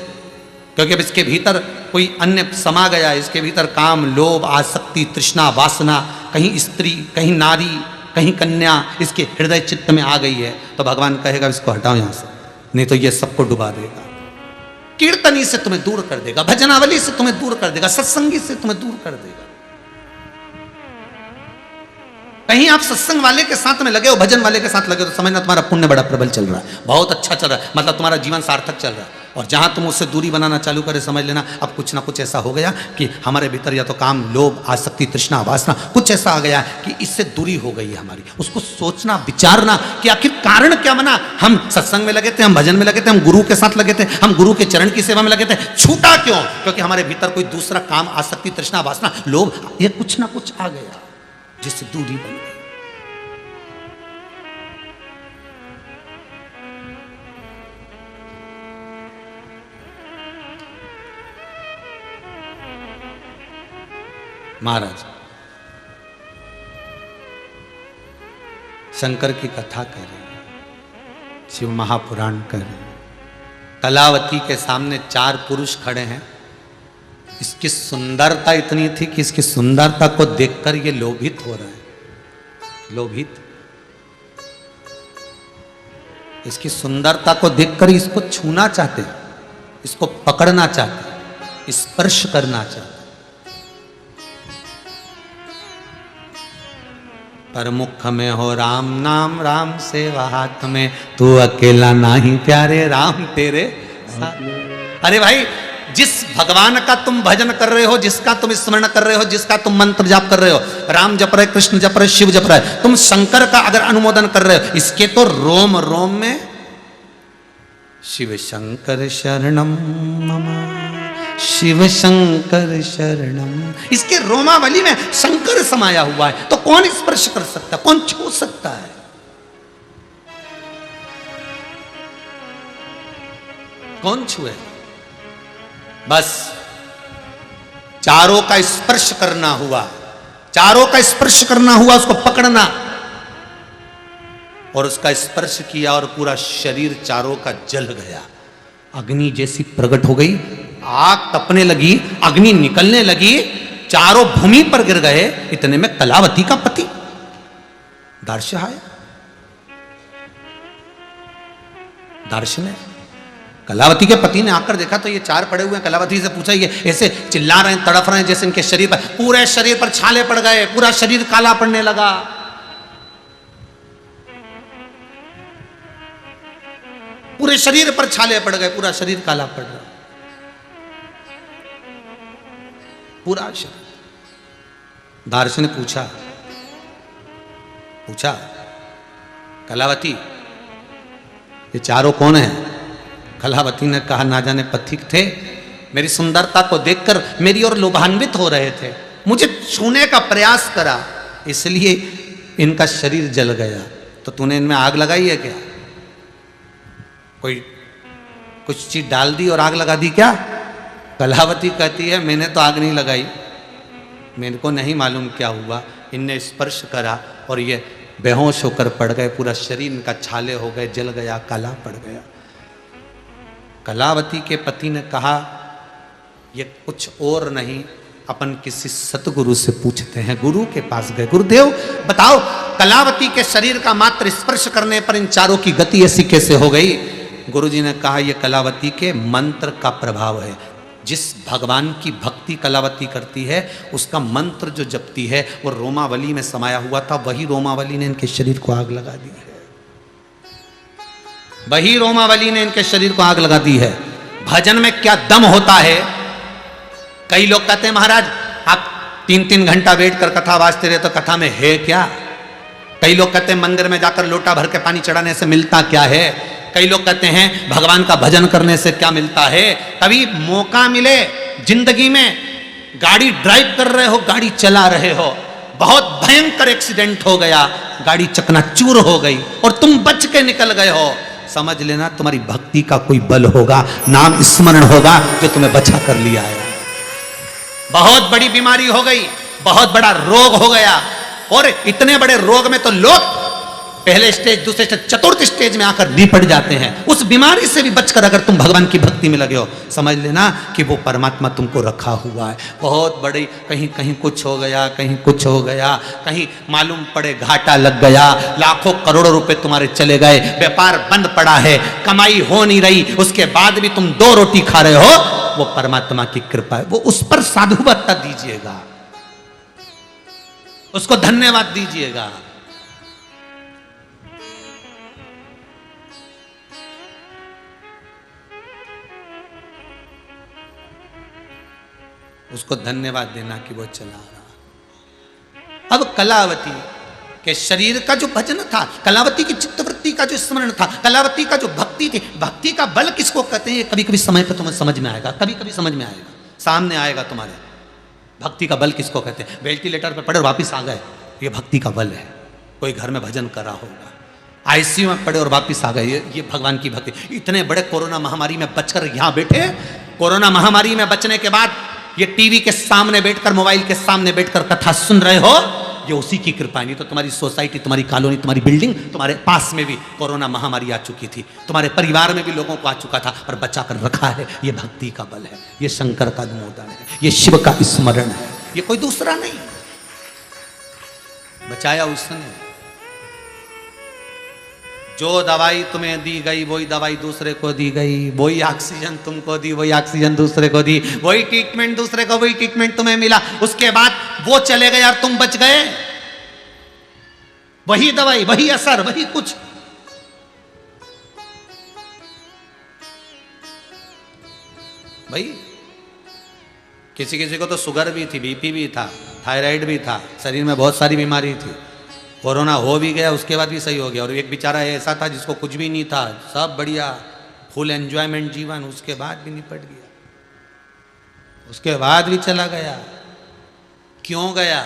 क्योंकि अब इसके भीतर कोई अन्य समा गया। इसके भीतर काम, लोभ, आसक्ति, तृष्णा, वासना, कहीं स्त्री, कहीं नारी, कहीं कन्या इसके हृदय चित्त में आ गई है। तो भगवान कहेगा इसको हटाओ यहां से, नहीं तो ये सबको डुबा देगा। कीर्तनी से तुम्हें दूर कर देगा, भजनावली से तुम्हें दूर कर देगा, सत्संगी से तुम्हें दूर कर देगा। कहीं आप सत्संग वाले के साथ में लगे हो, भजन वाले के साथ लगे हो, तो समझना तुम्हारा पुण्य बड़ा प्रबल चल रहा है, बहुत अच्छा चल रहा है, मतलब तुम्हारा जीवन सार्थक चल रहा है। और जहां तुम उससे दूरी बनाना चालू करे, समझ लेना अब कुछ ना कुछ ऐसा हो गया कि हमारे भीतर या तो काम, लोभ, आसक्ति, तृष्णा, वासना कुछ ऐसा आ गया कि इससे दूरी हो गई है हमारी। उसको सोचना, विचारना कि आखिर कारण क्या बना। हम सत्संग में लगे थे, हम भजन में लगे थे, हम गुरु के साथ लगे थे, हम गुरु के चरण की सेवा में लगे थे, छूटा क्यों? क्योंकि हमारे भीतर कोई दूसरा काम, आसक्ति, तृष्णा, वासना, लोभ, ये कुछ ना कुछ आ गया जिससे दूरी बन गई। महाराज शंकर की कथा कर रहे हैं, शिव महापुराण कर रहे हैं। कलावती के सामने 4 पुरुष खड़े हैं। इसकी सुंदरता इतनी थी कि इसकी सुंदरता को देखकर ये लोभित हो रहे हैं, लोभित। इसकी सुंदरता को देखकर इसको छूना चाहते, इसको पकड़ना चाहते, स्पर्श करना चाहते। पर मुख में हो राम नाम, राम सेवा हाथ में, तू अकेला नहीं प्यारे, राम तेरे साथ। अरे भाई, जिस भगवान का तुम भजन कर रहे हो, जिसका तुम स्मरण कर रहे हो, जिसका तुम मंत्र जाप कर रहे हो, राम जप रहे, कृष्ण जप रहे, शिव जप रहे, तुम शंकर का अगर अनुमोदन कर रहे हो, इसके तो रोम रोम में शिव शंकर शरणम मम, शिव शंकर शरणम, इसके रोमावली में शंकर समाया हुआ है। तो कौन स्पर्श कर सकता है, कौन छू सकता है? कौन छुए? बस चारों का स्पर्श करना हुआ, चारों का स्पर्श करना हुआ, उसको पकड़ना और उसका स्पर्श किया और पूरा शरीर चारों का जल गया। अग्नि जैसी प्रकट हो गई, आग तपने लगी, अग्नि निकलने लगी, चारों भूमि पर गिर गए। इतने में कलावती का पति दार्श आया। दार्श ने, कलावती के पति ने आकर देखा तो ये 4 पड़े हुए हैं। कलावती से पूछा, ये ऐसे चिल्ला रहे हैं, तड़फ रहे हैं जैसे इनके शरीर पर, पूरे शरीर पर छाले पड़ गए, पूरा शरीर काला पड़ने लगा। पूरे शरीर पर छाले पड़ गए, पूरा शरीर काला पड़ रहा, पूरा शरीर। दार्श ने पूछा, कलावती ये चारों कौन हैं? कलावती ने कहा, ना जाने पथिक थे, मेरी सुंदरता को देखकर मेरी ओर लोभान्वित हो रहे थे, मुझे छूने का प्रयास करा, इसलिए इनका शरीर जल गया। तो तूने इनमें आग लगाई है क्या? कोई कुछ चीज डाल दी और आग लगा दी क्या? कलावती कहती है, मैंने तो आग नहीं लगाई, मेरे को नहीं मालूम क्या हुआ, इनने स्पर्श करा और ये बेहोश होकर पड़ गए, पूरा शरीर इनका छाले हो गए, जल गया, काला पड़ गया। कलावती के पति ने कहा, ये कुछ और नहीं, अपन किसी सतगुरु से पूछते हैं। गुरु के पास गए, गुरुदेव बताओ, कलावती के शरीर का मात्र स्पर्श करने पर इन चारों की गति ऐसी कैसे हो गई? गुरुजी ने कहा, यह कलावती के मंत्र का प्रभाव है। जिस भगवान की भक्ति कलावती करती है, उसका मंत्र जो जपती है वो रोमावली में समाया हुआ था, वही रोमावली ने इनके शरीर को आग लगा दी है, वही रोमावली ने इनके शरीर को आग लगा दी है। भजन में क्या दम होता है। कई लोग कहते हैं, महाराज आप 3-3 घंटा वेट कर कथा वाजते रहे, तो कथा में है क्या? कई लोग कहते हैं, मंदिर में जाकर लोटा भर के पानी चढ़ाने से मिलता क्या है? कई लोग कहते हैं, भगवान का भजन करने से क्या मिलता है? कभी मौका मिले जिंदगी में, गाड़ी ड्राइव कर रहे हो, गाड़ी चला रहे हो, बहुत भयंकर एक्सीडेंट हो गया, गाड़ी चकनाचूर हो गई और तुम बच के निकल गए हो, समझ लेना तुम्हारी भक्ति का कोई बल होगा, नाम स्मरण होगा जो तुम्हें बचा कर लिया है। बहुत बड़ी बीमारी हो गई, बहुत बड़ा रोग हो गया, और इतने बड़े रोग में तो लोग पहले स्टेज, दूसरे स्टेज, चतुर्थ स्टेज में आकर निपट जाते हैं। उस बीमारी से भी बचकर अगर तुम भगवान की भक्ति में लगे हो, समझ लेना कि वो परमात्मा तुमको रखा हुआ है। बहुत बड़ी, कहीं कहीं कुछ हो गया, कहीं कुछ हो गया, कहीं मालूम पड़े घाटा लग गया, लाखों करोड़ों रुपए तुम्हारे चले गए, व्यापार बंद पड़ा है, कमाई हो नहीं रही, उसके बाद भी तुम 2 रोटी खा रहे हो, वो परमात्मा की कृपा है, वो उस पर साधुवत्ता दीजिएगा। उसको धन्यवाद दीजिएगा। उसको धन्यवाद देना कि वो चला रहा। अब कलावती के शरीर का जो भजन था, कलावती की चित्तवृत्ति का जो स्मरण था, कलावती का जो भक्ति थी, भक्ति का बल किसको कहते हैं, ये कभी कभी समय पर तुम्हें समझ में आएगा, कभी कभी समझ में आएगा, सामने आएगा तुम्हारे। भक्ति का बल किसको कहते हैं? वेंटिलेटर पे पड़े और वापिस आ गए, ये भक्ति का बल है। कोई घर में भजन कर रहा होगा, आईसीयू में पड़े और वापिस आ गए, ये भगवान की भक्ति। इतने बड़े कोरोना महामारी में बचकर यहाँ बैठे, कोरोना महामारी में बचने के बाद ये टीवी के सामने बैठकर, मोबाइल के सामने बैठकर कथा सुन रहे हो, ये उसी की कृपा। नहीं तो तुम्हारी सोसाइटी, तुम्हारी कॉलोनी, तुम्हारी बिल्डिंग, तुम्हारे पास में भी कोरोना महामारी आ चुकी थी, तुम्हारे परिवार में भी लोगों को आ चुका था, पर बचा कर रखा है। ये भक्ति का बल है, ये शंकर का अनुमोदन है, ये शिव का स्मरण है, ये कोई दूसरा नहीं। बचाया उसने। जो दवाई तुम्हें दी गई वही दवाई दूसरे को दी गई, वही ऑक्सीजन तुमको दी वही ऑक्सीजन दूसरे को दी, वही ट्रीटमेंट दूसरे को वही ट्रीटमेंट तुम्हें मिला। उसके बाद वो चले गए और तुम बच गए। वही दवाई, वही असर, वही कुछ। भाई किसी किसी को तो शुगर भी थी, बीपी भी था, थायराइड भी था, शरीर में बहुत सारी बीमारी थी। कोरोना हो भी गया, उसके बाद भी सही हो गया। और एक बेचारा ऐसा था जिसको कुछ भी नहीं था, सब बढ़िया, फुल एंजॉयमेंट जीवन, उसके बाद भी निपट गया, उसके बाद भी चला गया। क्यों गया?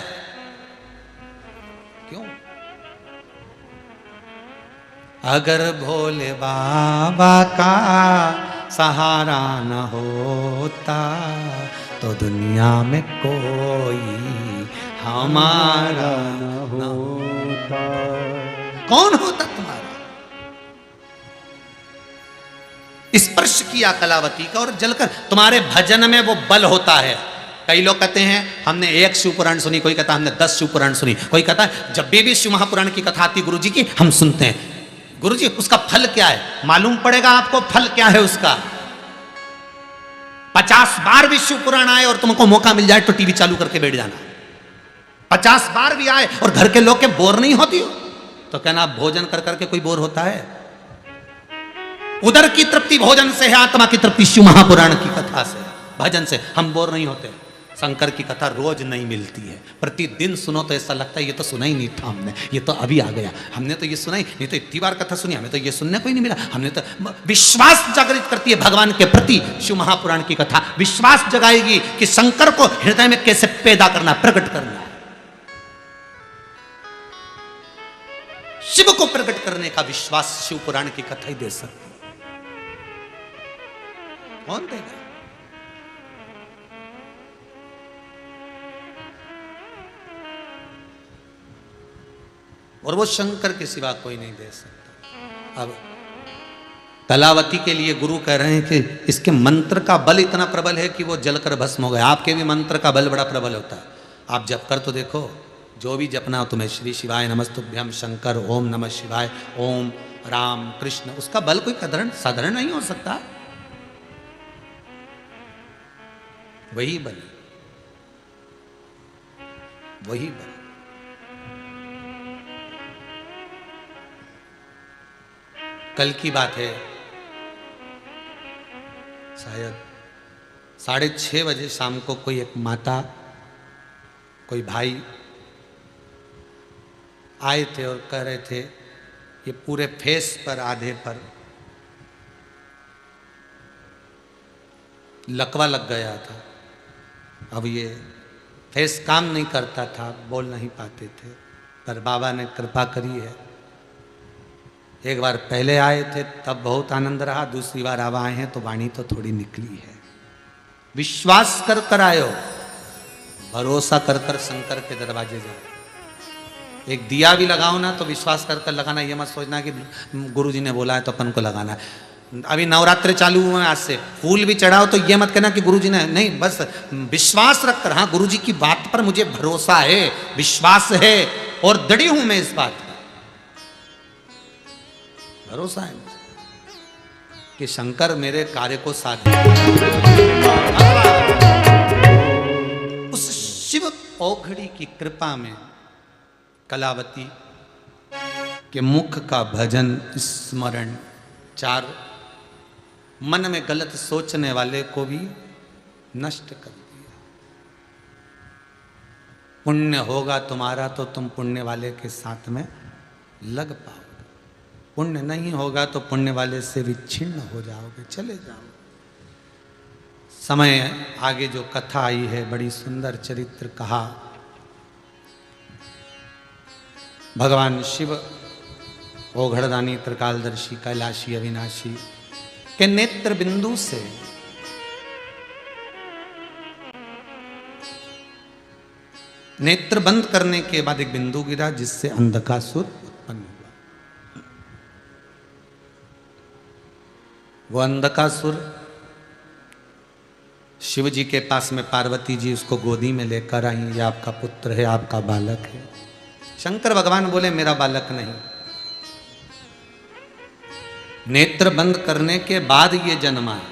क्यों? अगर भोले बाबा का सहारा न होता तो दुनिया में कोई हमारा न होता। कौन होता तुम्हारा? स्पर्श किया कलावती का और जलकर। तुम्हारे भजन में वो बल होता है। कई लोग कहते हैं हमने 1 शिव पुराण सुनी, कोई कहता है हमने 10 शिव पुराण सुनी, कोई कहता है जब भी शिव महापुराण की कथा आती गुरु जी की हम सुनते हैं। गुरु जी उसका फल क्या है? मालूम पड़ेगा आपको फल क्या है उसका। 50 बार भी शिव पुराण आए और तुमको मौका मिल जाए तो टीवी चालू करके बैठ जाना। 50 बार भी आए और घर के लोग के बोर नहीं होती हो तो कहना आप भोजन कर करके कोई बोर होता है? उधर की तृप्ति भोजन से है, आत्मा की तृप्ति शिव महापुराण की कथा से, भजन से। हम बोर नहीं होते। शंकर की कथा रोज नहीं मिलती है, प्रतिदिन सुनो तो ऐसा लगता है ये तो सुना ही नहीं था हमने, ये तो अभी आ गया, हमने तो ये सुना ही नहीं, तो इतनी बार कथा सुनी, हमें तो ये सुनने को ही नहीं मिला। हमने तो विश्वास जागृत करती है भगवान के प्रति शिव महापुराण की कथा। विश्वास जगाएगी कि शंकर को हृदय में कैसे पैदा करना, प्रकट करना। शिव को प्रकट करने का विश्वास शिव पुराण की कथा ही दे सकती है। कौन देगा? और वो शंकर के सिवा कोई नहीं दे सकता। अब कलावती के लिए गुरु कह रहे हैं कि इसके मंत्र का बल इतना प्रबल है कि वो जलकर भस्म हो गया। आपके भी मंत्र का बल बड़ा प्रबल होता है। आप जप कर तो देखो, जो भी जपना हो तुम्हें, श्री शिवाय नमस्तुभ्यम शंकर, ओम नमः शिवाय, ओम राम कृष्ण, उसका बल कोई साधारण नहीं हो सकता। वही बल, वही बल। कल की बात है, शायद 6:30 बजे शाम को कोई एक माता, कोई भाई आए थे और कह रहे थे ये पूरे फेस पर, आधे पर लकवा लग गया था। अब ये फेस काम नहीं करता था, बोल नहीं पाते थे, पर बाबा ने कृपा करी है। एक बार पहले आए थे तब बहुत आनंद रहा, दूसरी बार अब आए हैं तो वाणी तो थोड़ी निकली है। विश्वास कर कर आयो, भरोसा कर कर शंकर के दरवाजे जाओ। एक दिया भी लगाओ ना तो विश्वास कर कर लगाना, ये मत सोचना कि गुरुजी ने बोला है तो अपन को लगाना है। अभी नवरात्र चालू हुए हैं आज से, फूल भी चढ़ाओ तो ये मत कहना कि गुरुजी ने, नहीं, बस विश्वास रखकर, हाँ गुरुजी की बात पर मुझे भरोसा है, विश्वास है और दृढ़ हूं मैं इस बात पर, भरोसा है कि शंकर मेरे कार्य को साध। उस शिव औघड़ी की कृपा में कलावती के मुख का भजन स्मरण 4 मन में गलत सोचने वाले को भी नष्ट कर दिया। पुण्य होगा तुम्हारा तो तुम पुण्य वाले के साथ में लग पाओगे, पुण्य नहीं होगा तो पुण्य वाले से विच्छिन्न हो जाओगे, चले जाओगे। समय आगे जो कथा आई है बड़ी सुंदर चरित्र कहा। भगवान शिव ओघड़दानी त्रिकालदर्शी कैलाशी अविनाशी के नेत्र बिंदु से नेत्र बंद करने के बाद एक बिंदु गिरा जिससे अंधकासुर उत्पन्न हुआ। वो अंधकासुर शिव जी के पास में पार्वती जी उसको गोदी में लेकर आई, ये आपका पुत्र है, आपका बालक है। शंकर भगवान बोले मेरा बालक नहीं। नेत्र बंद करने के बाद ये जन्मा है,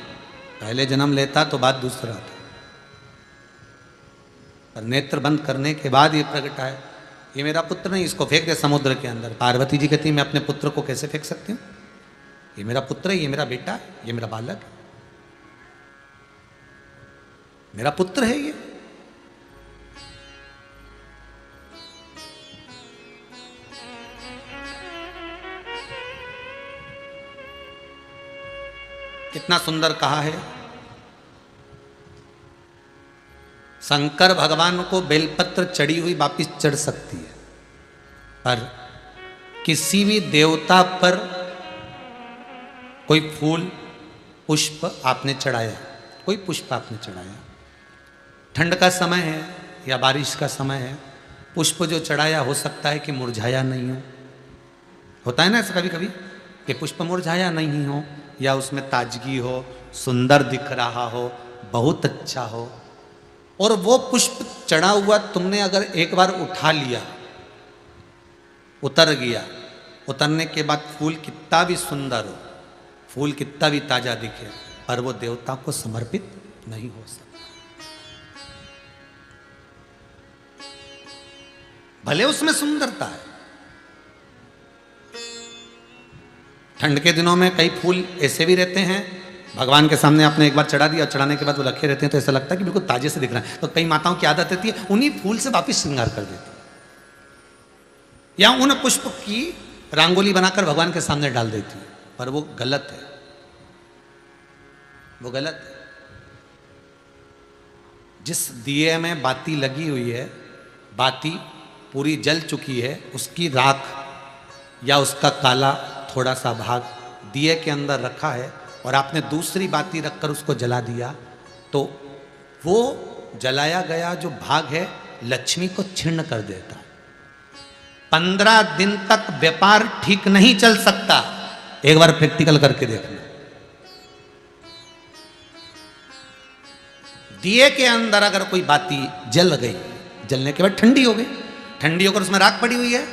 पहले जन्म लेता तो बात दूसरा था, पर नेत्र बंद करने के बाद ये प्रगटा है। ये मेरा पुत्र नहीं, इसको फेंक दे समुद्र के अंदर। पार्वती जी कहती मैं अपने पुत्र को कैसे फेंक सकती हूँ? ये मेरा पुत्र है, ये मेरा बेटा है, ये मेरा बालक है, मेरा पुत्र है ये। कितना सुंदर कहा है। शंकर भगवान को बेलपत्र चढ़ी हुई वापिस चढ़ सकती है, पर किसी भी देवता पर कोई फूल पुष्प आपने चढ़ाया, कोई पुष्प आपने चढ़ाया, ठंड का समय है या बारिश का समय है, पुष्प जो चढ़ाया हो सकता है कि मुरझाया नहीं हो। होता है ना ऐसा कभी कभी कि पुष्प मुरझाया नहीं हो, या उसमें ताजगी हो, सुंदर दिख रहा हो, बहुत अच्छा हो, और वो पुष्प चढ़ा हुआ तुमने अगर एक बार उठा लिया, उतर गया, उतरने के बाद फूल कितना भी सुंदर हो, फूल कितना भी ताजा दिखे, पर वो देवता को समर्पित नहीं हो सकता। भले उसमें सुंदरता है। ठंड के दिनों में कई फूल ऐसे भी रहते हैं, भगवान के सामने आपने एक बार चढ़ा दिया, चढ़ाने के बाद वो रखे रहते हैं तो ऐसा लगता है कि बिल्कुल ताजे से दिख रहा है। तो कई माताओं की आदत रहती है उन्हीं फूल से वापिस श्रृंगार कर देती है, या उन पुष्प की रंगोली बनाकर भगवान के सामने डाल देती है, पर वो गलत है, वो गलत है। जिस दिए में बाती लगी हुई है, बाती पूरी जल चुकी है, उसकी राख या उसका काला थोड़ा सा भाग दिए के अंदर रखा है और आपने दूसरी बाती रखकर उसको जला दिया, तो वो जलाया गया जो भाग है लक्ष्मी को छिन्न कर देता है। 15 दिन तक व्यापार ठीक नहीं चल सकता। एक बार प्रैक्टिकल करके देखना। दिए के अंदर अगर कोई बाती जल गई, जलने के बाद ठंडी हो गई, ठंडी होकर उसमें राख पड़ी हुई है,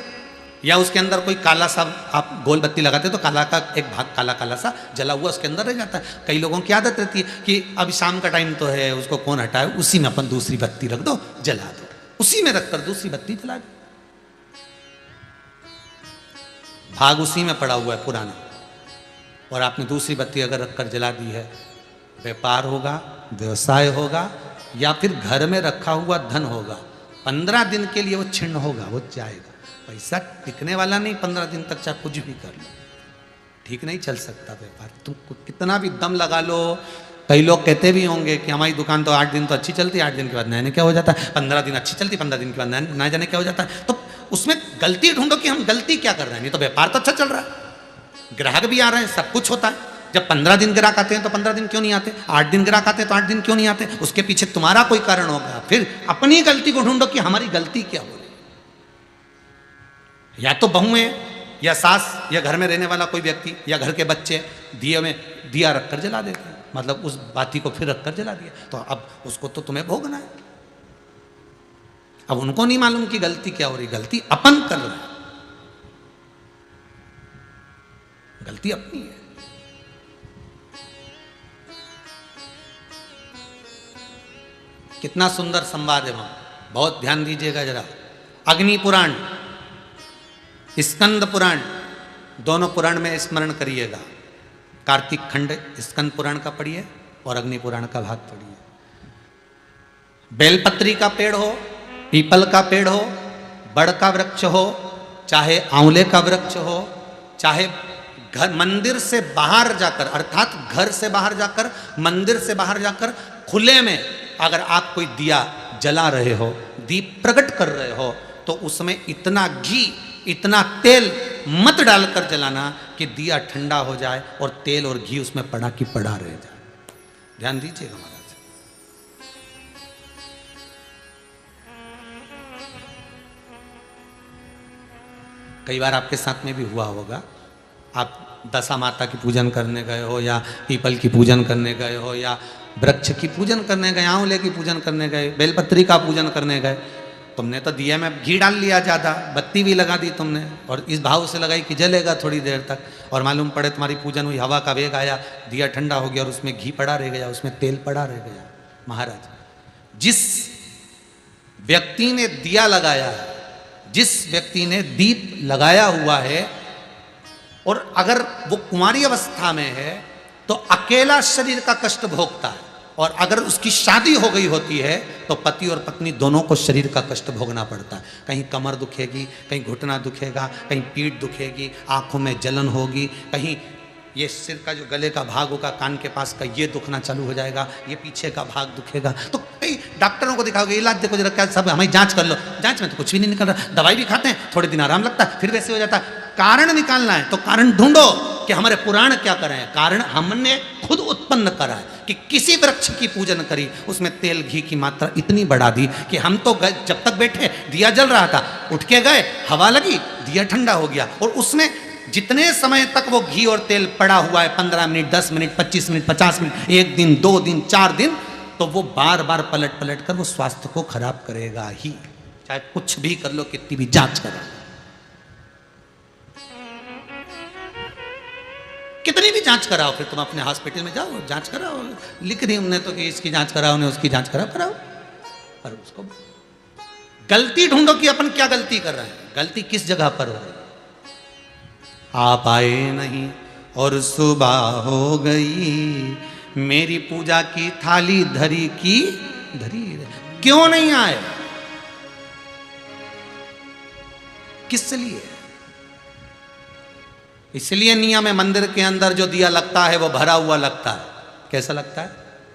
या उसके अंदर कोई काला सा आप गोल बत्ती लगाते तो काला का एक भाग काला काला सा जला हुआ उसके अंदर रह जाता है। कई लोगों की आदत रहती है कि अब शाम का टाइम तो है, उसको कौन हटाए, उसी में अपन दूसरी बत्ती रख दो, जला दो, उसी में रखकर दूसरी बत्ती जला दो। भाग उसी में पड़ा हुआ है पुराना, और आपने दूसरी बत्ती अगर रखकर जला दी है, व्यापार होगा, व्यवसाय होगा, या फिर घर में रखा हुआ धन होगा, 15 दिन के लिए वो छिन्न होगा, वो जाएगा। पैसा टिकने वाला नहीं 15 दिन तक, चाहे कुछ भी कर लो, ठीक नहीं चल सकता व्यापार। तुम कितना भी दम लगा लो। कई लोग कहते भी होंगे कि हमारी दुकान तो 8 दिन तो अच्छी चलती है, 8 दिन के बाद नए क्या हो जाता है, 15 दिन अच्छी चलती, 15 दिन के बाद नए जाने क्या हो जाता है। तो उसमें गलती ढूंढो कि हम गलती क्या कर रहे हैं। नहीं तो व्यापार तो अच्छा चल रहा है, ग्राहक भी आ रहे हैं, सब कुछ होता है। जब 15 दिन ग्राहक आते हैं तो 15 दिन क्यों नहीं आते, 8 दिन ग्राहक आते हैं तो 8 दिन क्यों नहीं आते, उसके पीछे तुम्हारा कोई कारण होगा। फिर अपनी गलती को ढूंढो कि हमारी गलती क्या हो रही। या तो बहू है, या सास, या घर में रहने वाला कोई व्यक्ति, या घर के बच्चे दिए में दिया रखकर जला देते हैं, मतलब उस बाती को फिर रखकर जला दिया, तो अब उसको तो तुम्हें भोगना है। अब उनको नहीं मालूम कि गलती क्या हो रही, गलती अपन कर रहे हैं, गलती अपनी है। कितना सुंदर संवाद है वहां, बहुत ध्यान दीजिएगा जरा। अग्नि पुराण स्कंद पुराण, दोनों पुराण में स्मरण करिएगा। कार्तिक खंड स्कंद पुराण का पढ़िए और अग्नि पुराण का भाग पढ़िए। बेलपत्री का पेड़ हो, पीपल का पेड़ हो, बड़ का वृक्ष हो, चाहे आंवले का वृक्ष हो, चाहे घर मंदिर से बाहर जाकर, अर्थात घर से बाहर जाकर, मंदिर से बाहर जाकर खुले में अगर आप कोई दिया जला रहे हो, दीप प्रकट कर रहे हो, तो उसमें इतना घी इतना तेल मत डालकर जलाना कि दिया ठंडा हो जाए और तेल और घी उसमें पड़ा की पड़ा रह जाए। ध्यान दीजिएगा महाराज। कई बार आपके साथ में भी हुआ होगा, आप दशा माता की पूजन करने गए हो, या पीपल की पूजन करने गए हो, या वृक्ष की पूजन करने गए, आंवले की पूजन करने गए, बेलपत्री का पूजन करने गए। तुमने तो दिया में घी डाल लिया ज़्यादा, बत्ती भी लगा दी तुमने, और इस भाव से लगाई कि जलेगा थोड़ी देर तक, और मालूम पड़े तुम्हारी पूजन हुई, हवा का वेग आया, दिया ठंडा हो गया और उसमें घी पड़ा रह गया, उसमें तेल पड़ा रह गया। महाराज, जिस व्यक्ति ने दिया लगाया है, जिस व्यक्ति ने दीप लगाया हुआ है, और अगर वो कुंवारी अवस्था में है तो अकेला शरीर का कष्ट भोगता है, और अगर उसकी शादी हो गई होती है तो पति और पत्नी दोनों को शरीर का कष्ट भोगना पड़ता है। कहीं कमर दुखेगी, कहीं घुटना दुखेगा, कहीं पीठ दुखेगी, आंखों में जलन होगी, कहीं ये सिर का जो गले का भाग होगा, कान के पास का ये दुखना चालू हो जाएगा, ये पीछे का भाग दुखेगा। तो कई डॉक्टरों को दिखाओगे, इलाज देखो जरा, क्या सब हमें जांच कर लो, जांच में तो कुछ भी नहीं निकल रहा, दवाई भी खाते हैं, थोड़े दिन आराम लगता है, फिर वैसे हो जाता है। कारण निकालना है तो कारण ढूंढो कि हमारे पुराण क्या कर रहे हैं। कारण हमने खुद उत्पन्न करा है कि किसी वृक्ष की पूजन करी, उसमें तेल घी की मात्रा इतनी बढ़ा दी कि हम तो जब तक बैठे दिया जल रहा था, उठ के गए, हवा लगी, दिया ठंडा हो गया, और उसमें जितने समय तक वो घी और तेल पड़ा हुआ है, 15 मिनट, 10 मिनट, 25 मिनट, 50 मिनट, 1 दिन, 2 दिन, 4 दिन, तो वो बार बार पलट पलट कर वो स्वास्थ्य को खराब करेगा ही, चाहे कुछ भी कर लो, कितनी भी जांच करो, कितनी भी जांच कराओ, फिर तुम अपने हॉस्पिटल में जाओ, जांच कराओ, लिख दी हमने तो कि इसकी जांच कराओ, ने उसकी जांच कराओ, पर उसको गलती ढूंढो कि अपन क्या गलती कर रहे हैं, गलती किस जगह पर हो रही है। आप आए नहीं और सुबह हो गई, मेरी पूजा की थाली धरी की धरी, क्यों नहीं आए, किस लिए? इसलिए नियम है, मंदिर के अंदर जो दिया लगता है वो भरा हुआ लगता है। कैसा लगता है?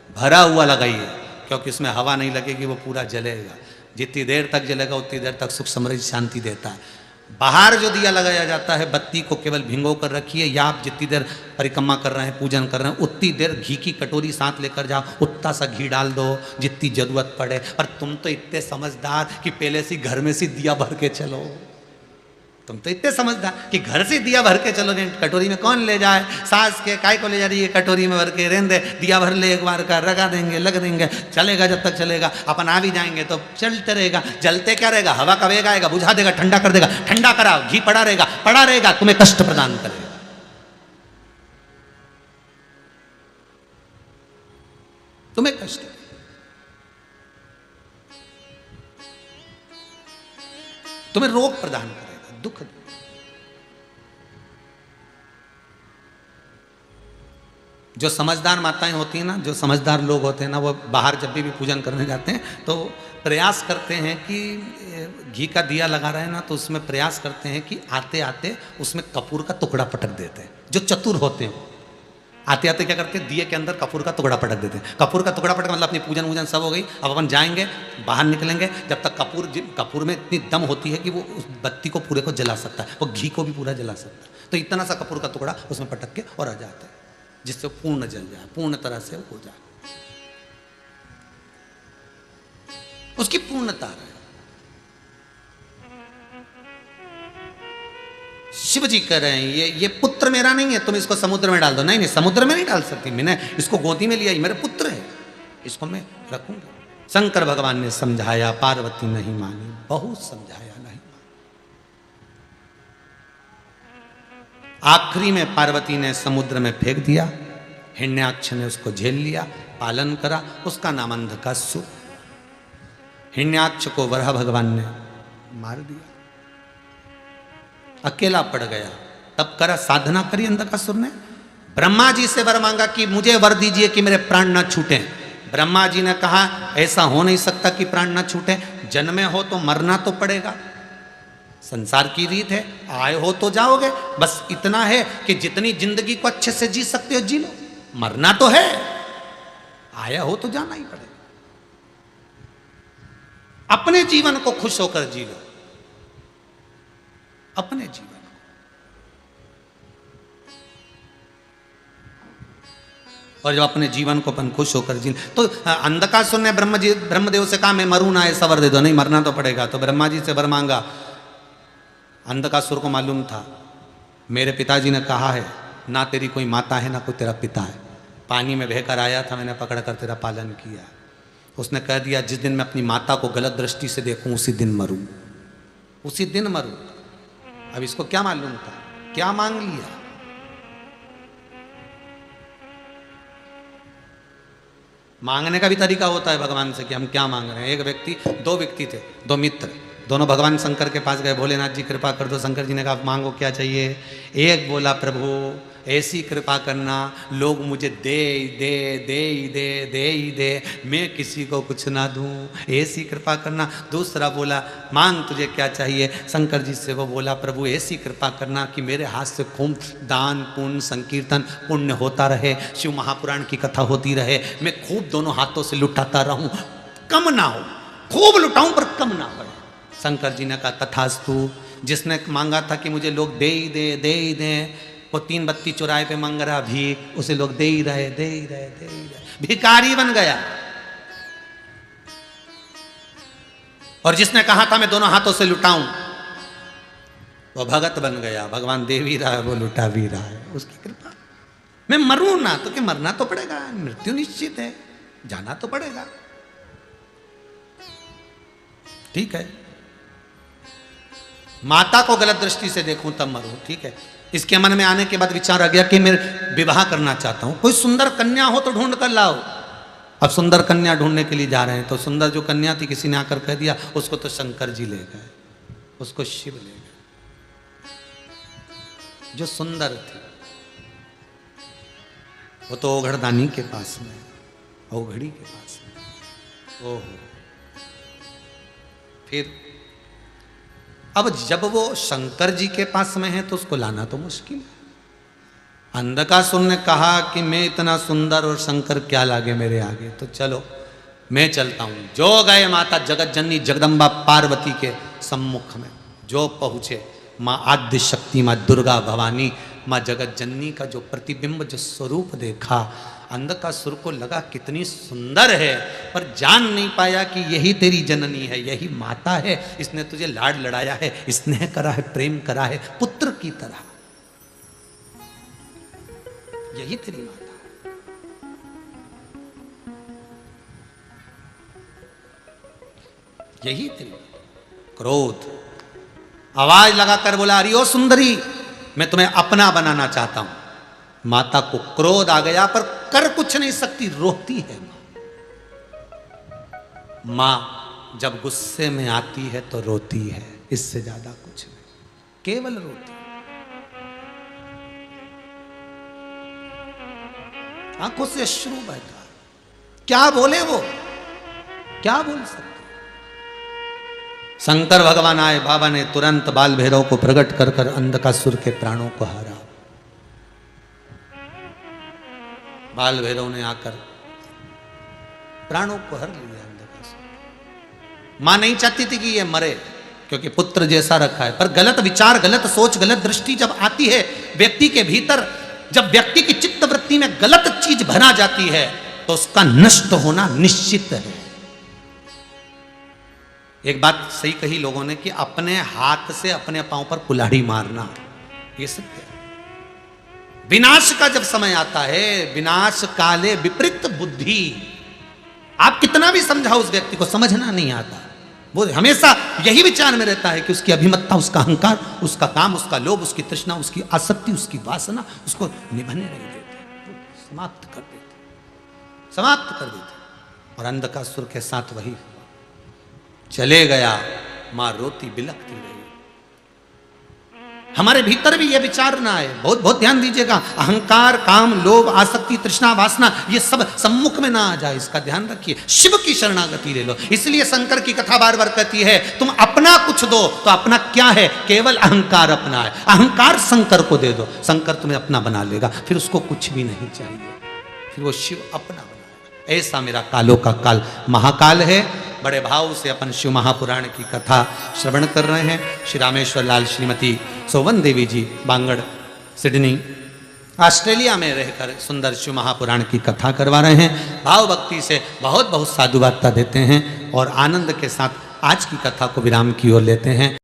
भरा हुआ लगाइए, क्योंकि उसमें हवा नहीं लगेगी, वो पूरा जलेगा। जितनी देर तक जलेगा उतनी देर तक सुख समृद्धि शांति देता है। बाहर जो दिया लगाया जाता है, बत्ती को केवल भिंगो कर रखिए, या आप जितनी देर परिक्रमा कर रहे हैं, पूजन कर रहे हैं, उतनी देर घी की कटोरी साथ लेकर जाओ, उतना सा घी डाल दो जितनी जरूरत पड़े। और तुम तो इतने समझदार कि पहले से घर में से दिया भर के चलो, तुम तो इतने समझदार कि घर से दिया भर के चलो, कटोरी में कौन ले जाए, सास के काय को ले जा रही है कटोरी में भर के, रहने दे, दिया भर ले एक बार का, लगा देंगे, लग देंगे, चलेगा जब तक चलेगा, अपन आ भी जाएंगे तो चलते रहेगा, जलते क्या रहेगा, हवा का वेग आएगा, बुझा देगा, ठंडा कर देगा, ठंडा कराओ, घी पड़ा रहेगा, तुम्हें कष्ट प्रदान करेगा। तुम्हें कष्ट, तुम्हें रोग प्रदान करेगा, दुख। जो समझदार माताएं होती हैं ना, जो समझदार लोग होते हैं ना, वो बाहर जब भी पूजन करने जाते हैं तो प्रयास करते हैं कि घी का दिया लगा रहे हैं ना, तो उसमें प्रयास करते हैं कि आते आते उसमें कपूर का टुकड़ा पटक देते हैं। जो चतुर होते हैं आते आते क्या करते हैं, दिए के अंदर कपूर का टुकड़ा पटक देते हैं। कपूर का टुकड़ा पटक मतलब अपनी पूजन वूजन सब हो गई, अब अपन जाएंगे, बाहर निकलेंगे, जब तक कपूर में इतनी दम होती है कि वो उस बत्ती को पूरे को जला सकता है, वो घी को भी पूरा जला सकता है। तो इतना सा कपूर का टुकड़ा उसमें पटक के और आ जाता है, जिससे पूर्ण जल जाए, पूर्ण तरह से हो जाए, उसकी पूर्णता है। शिव जी कह रहे हैं ये पुत्र मेरा नहीं है, तुम इसको समुद्र में डाल दो। नहीं, समुद्र में नहीं डाल सकती, मैंने इसको गोदी में लिया, मेरे पुत्र है, इसको मैं रखूंगा। शंकर भगवान ने समझाया, पार्वती नहीं मानी, बहुत समझाया नहीं मानी। आखिरी में पार्वती ने समुद्र में फेंक दिया, हिरण्याक्ष ने उसको झेल लिया, पालन करा, उसका नाम अंधकासुर। हिरण्याक्ष को वराह भगवान ने मार दिया। अकेला पड़ गया। तब करा, साधना करी अंधकासुर ने, ब्रह्मा जी से वर मांगा कि मुझे वर दीजिए कि मेरे प्राण न छूटे। ब्रह्मा जी ने कहा ऐसा हो नहीं सकता कि प्राण न छूटे, जन्मे हो तो मरना तो पड़ेगा, संसार की रीत है, आए हो तो जाओगे, बस इतना है कि जितनी जिंदगी को अच्छे से जी सकते हो जी लो, मरना तो है, आया हो तो जाना ही पड़ेगा। अपने जीवन को खुश होकर जी लो, अपने जीवन को। और जब अपने जीवन को अपन खुश होकर जी, तो अंधकासुर ने ब्रह्मदेव से कहा मैं मरूं ना, ऐसा वर दे दो। नहीं, मरना तो पड़ेगा। तो ब्रह्मा जी से वर मांगा। अंधकासुर को मालूम था मेरे पिताजी ने कहा है ना तेरी कोई माता है ना कोई तेरा पिता है, पानी में बहकर आया था, मैंने पकड़ कर तेरा पालन किया। उसने कह दिया जिस दिन मैं अपनी माता को गलत दृष्टि से देखूं उसी दिन मरूं, उसी दिन मरूं। अब इसको क्या मालूम था, क्या मांग लिया। मांगने का भी तरीका होता है भगवान से कि हम क्या मांग रहे हैं। एक व्यक्ति, दो व्यक्ति थे, दो मित्र, दोनों भगवान शंकर के पास गए, भोलेनाथ जी कृपा कर दो। शंकर जी ने कहा मांगो क्या चाहिए। एक बोला प्रभु ऐसी कृपा करना लोग मुझे दे दे दे दे दे दे, मैं किसी को कुछ ना दूं, ऐसी कृपा करना। दूसरा बोला मांग तुझे क्या चाहिए। शंकर जी से वो बोला प्रभु ऐसी कृपा करना कि मेरे हाथ से खूब दान पुण्य संकीर्तन पुण्य होता रहे, शिव महापुराण की कथा होती रहे, मैं खूब दोनों हाथों से लुटाता रहूं, कम ना हो, खूब लुटाऊं पर कम ना पड़े। शंकर जी ने कहा तथास्तु। जिसने मांगा था कि मुझे लोग दे ही दे दे ही दे, वो 3 बत्ती चौराहे पे मांग रहा भीख, उसे लोग दे ही रहे दे ही रहे दे ही रहे, भिखारी बन गया। और जिसने कहा था मैं दोनों हाथों से लुटाऊं, वो भगत बन गया। भगवान दे भी रहा है, वो लुटा भी रहा है, उसकी कृपा। मैं मरूं ना तो कि मरना तो पड़ेगा, मृत्यु निश्चित है, जाना तो पड़ेगा, ठीक है। माता को गलत दृष्टि से देखूं तब मरूं, ठीक है। इसके मन में आने के बाद विचार आ गया कि मैं विवाह करना चाहता हूं, कोई सुंदर कन्या हो तो ढूंढ कर लाओ। अब सुंदर कन्या ढूंढने के लिए जा रहे हैं, तो सुंदर जो कन्या थी किसी ने आकर कह दिया उसको तो शंकर जी ले गए, उसको शिव ले गए। जो सुंदर थी वो तो ओघड़दानी के पास में, ओघड़ी के पास में। ओहो, फिर अब जब वो शंकर जी के पास में है तो उसको लाना तो मुश्किल है। अंधकासुर ने कहा कि मैं इतना सुंदर और शंकर क्या लागे मेरे आगे, तो चलो मैं चलता हूं। जो गए माता जगत जननी जगदम्बा पार्वती के सम्मुख में, जो पहुंचे माँ आद्य शक्ति, माँ दुर्गा भवानी, माँ जगत जननी का जो प्रतिबिंब, जो स्वरूप देखा, अंधकासुर को लगा कितनी सुंदर है, पर जान नहीं पाया कि यही तेरी जननी है, यही माता है, इसने तुझे लाड लड़ाया है, स्नेह करा है, प्रेम करा है पुत्र की तरह, यही तेरी माता है। यही तेरी क्रोध आवाज लगाकर बोला अरे ओ सुंदरी, मैं तुम्हें अपना बनाना चाहता हूं। माता को क्रोध आ गया पर कर कुछ नहीं सकती, रोती है मां जब गुस्से में आती है तो रोती है, इससे ज्यादा कुछ नहीं, केवल रोती। आंखों से अश्रु बहता, क्या बोले वो, क्या बोल सकते। शंकर भगवान आए, बाबा ने तुरंत बाल भैरव को प्रकट कर कर अंधकासुर के प्राणों को हारा। बाल भैरव ने आकर प्राणों को हर लिया अंधकासुर। मां नहीं चाहती थी कि ये मरे, क्योंकि पुत्र जैसा रखा है, पर गलत विचार, गलत सोच, गलत दृष्टि जब आती है व्यक्ति के भीतर, जब व्यक्ति की चित्त वृत्ति में गलत चीज भरा जाती है तो उसका नष्ट होना निश्चित है। एक बात सही कही लोगों ने कि अपने हाथ से अपने पांव पर कुल्हाड़ी मारना, ये सत्य है। विनाश का जब समय आता है, विनाश काले विपरीत बुद्धि, आप कितना भी समझाओ उस व्यक्ति को समझना नहीं आता। वो हमेशा यही विचार में रहता है कि उसकी अभिमत्ता, उसका अहंकार, उसका काम, उसका लोभ, उसकी तृष्णा, उसकी आसक्ति, उसकी वासना उसको निभने नहीं देते, समाप्त कर देते, समाप्त कर देते। और अंधकासुर के साथ वही हुआ, चले गया। मां रोती बिलखती रही, हमारे भीतर भी ये विचार ना आए। बहुत बहुत ध्यान दीजिएगा, अहंकार, काम, लोभ, आसक्ति, तृष्णा, वासना ये सब सम्मुख में ना आ जाए, इसका ध्यान रखिए। शिव की शरणागति ले लो। इसलिए शंकर की कथा बार बार कहती है तुम अपना कुछ दो, तो अपना क्या है? केवल अहंकार अपना है। अहंकार शंकर को दे दो, शंकर तुम्हें अपना बना लेगा, फिर उसको कुछ भी नहीं चाहिए, फिर वो शिव अपना बनाएगा। ऐसा मेरा कालों का काल महाकाल है। बड़े भाव से अपन शिव महापुराण की कथा श्रवण कर रहे हैं। श्री रामेश्वर लाल श्रीमती सोवन देवी जी बांगड़ सिडनी ऑस्ट्रेलिया में रहकर सुंदर शिव महापुराण की कथा करवा रहे हैं। भाव भक्ति से बहुत बहुत साधुवादता देते हैं और आनंद के साथ आज की कथा को विराम की ओर लेते हैं।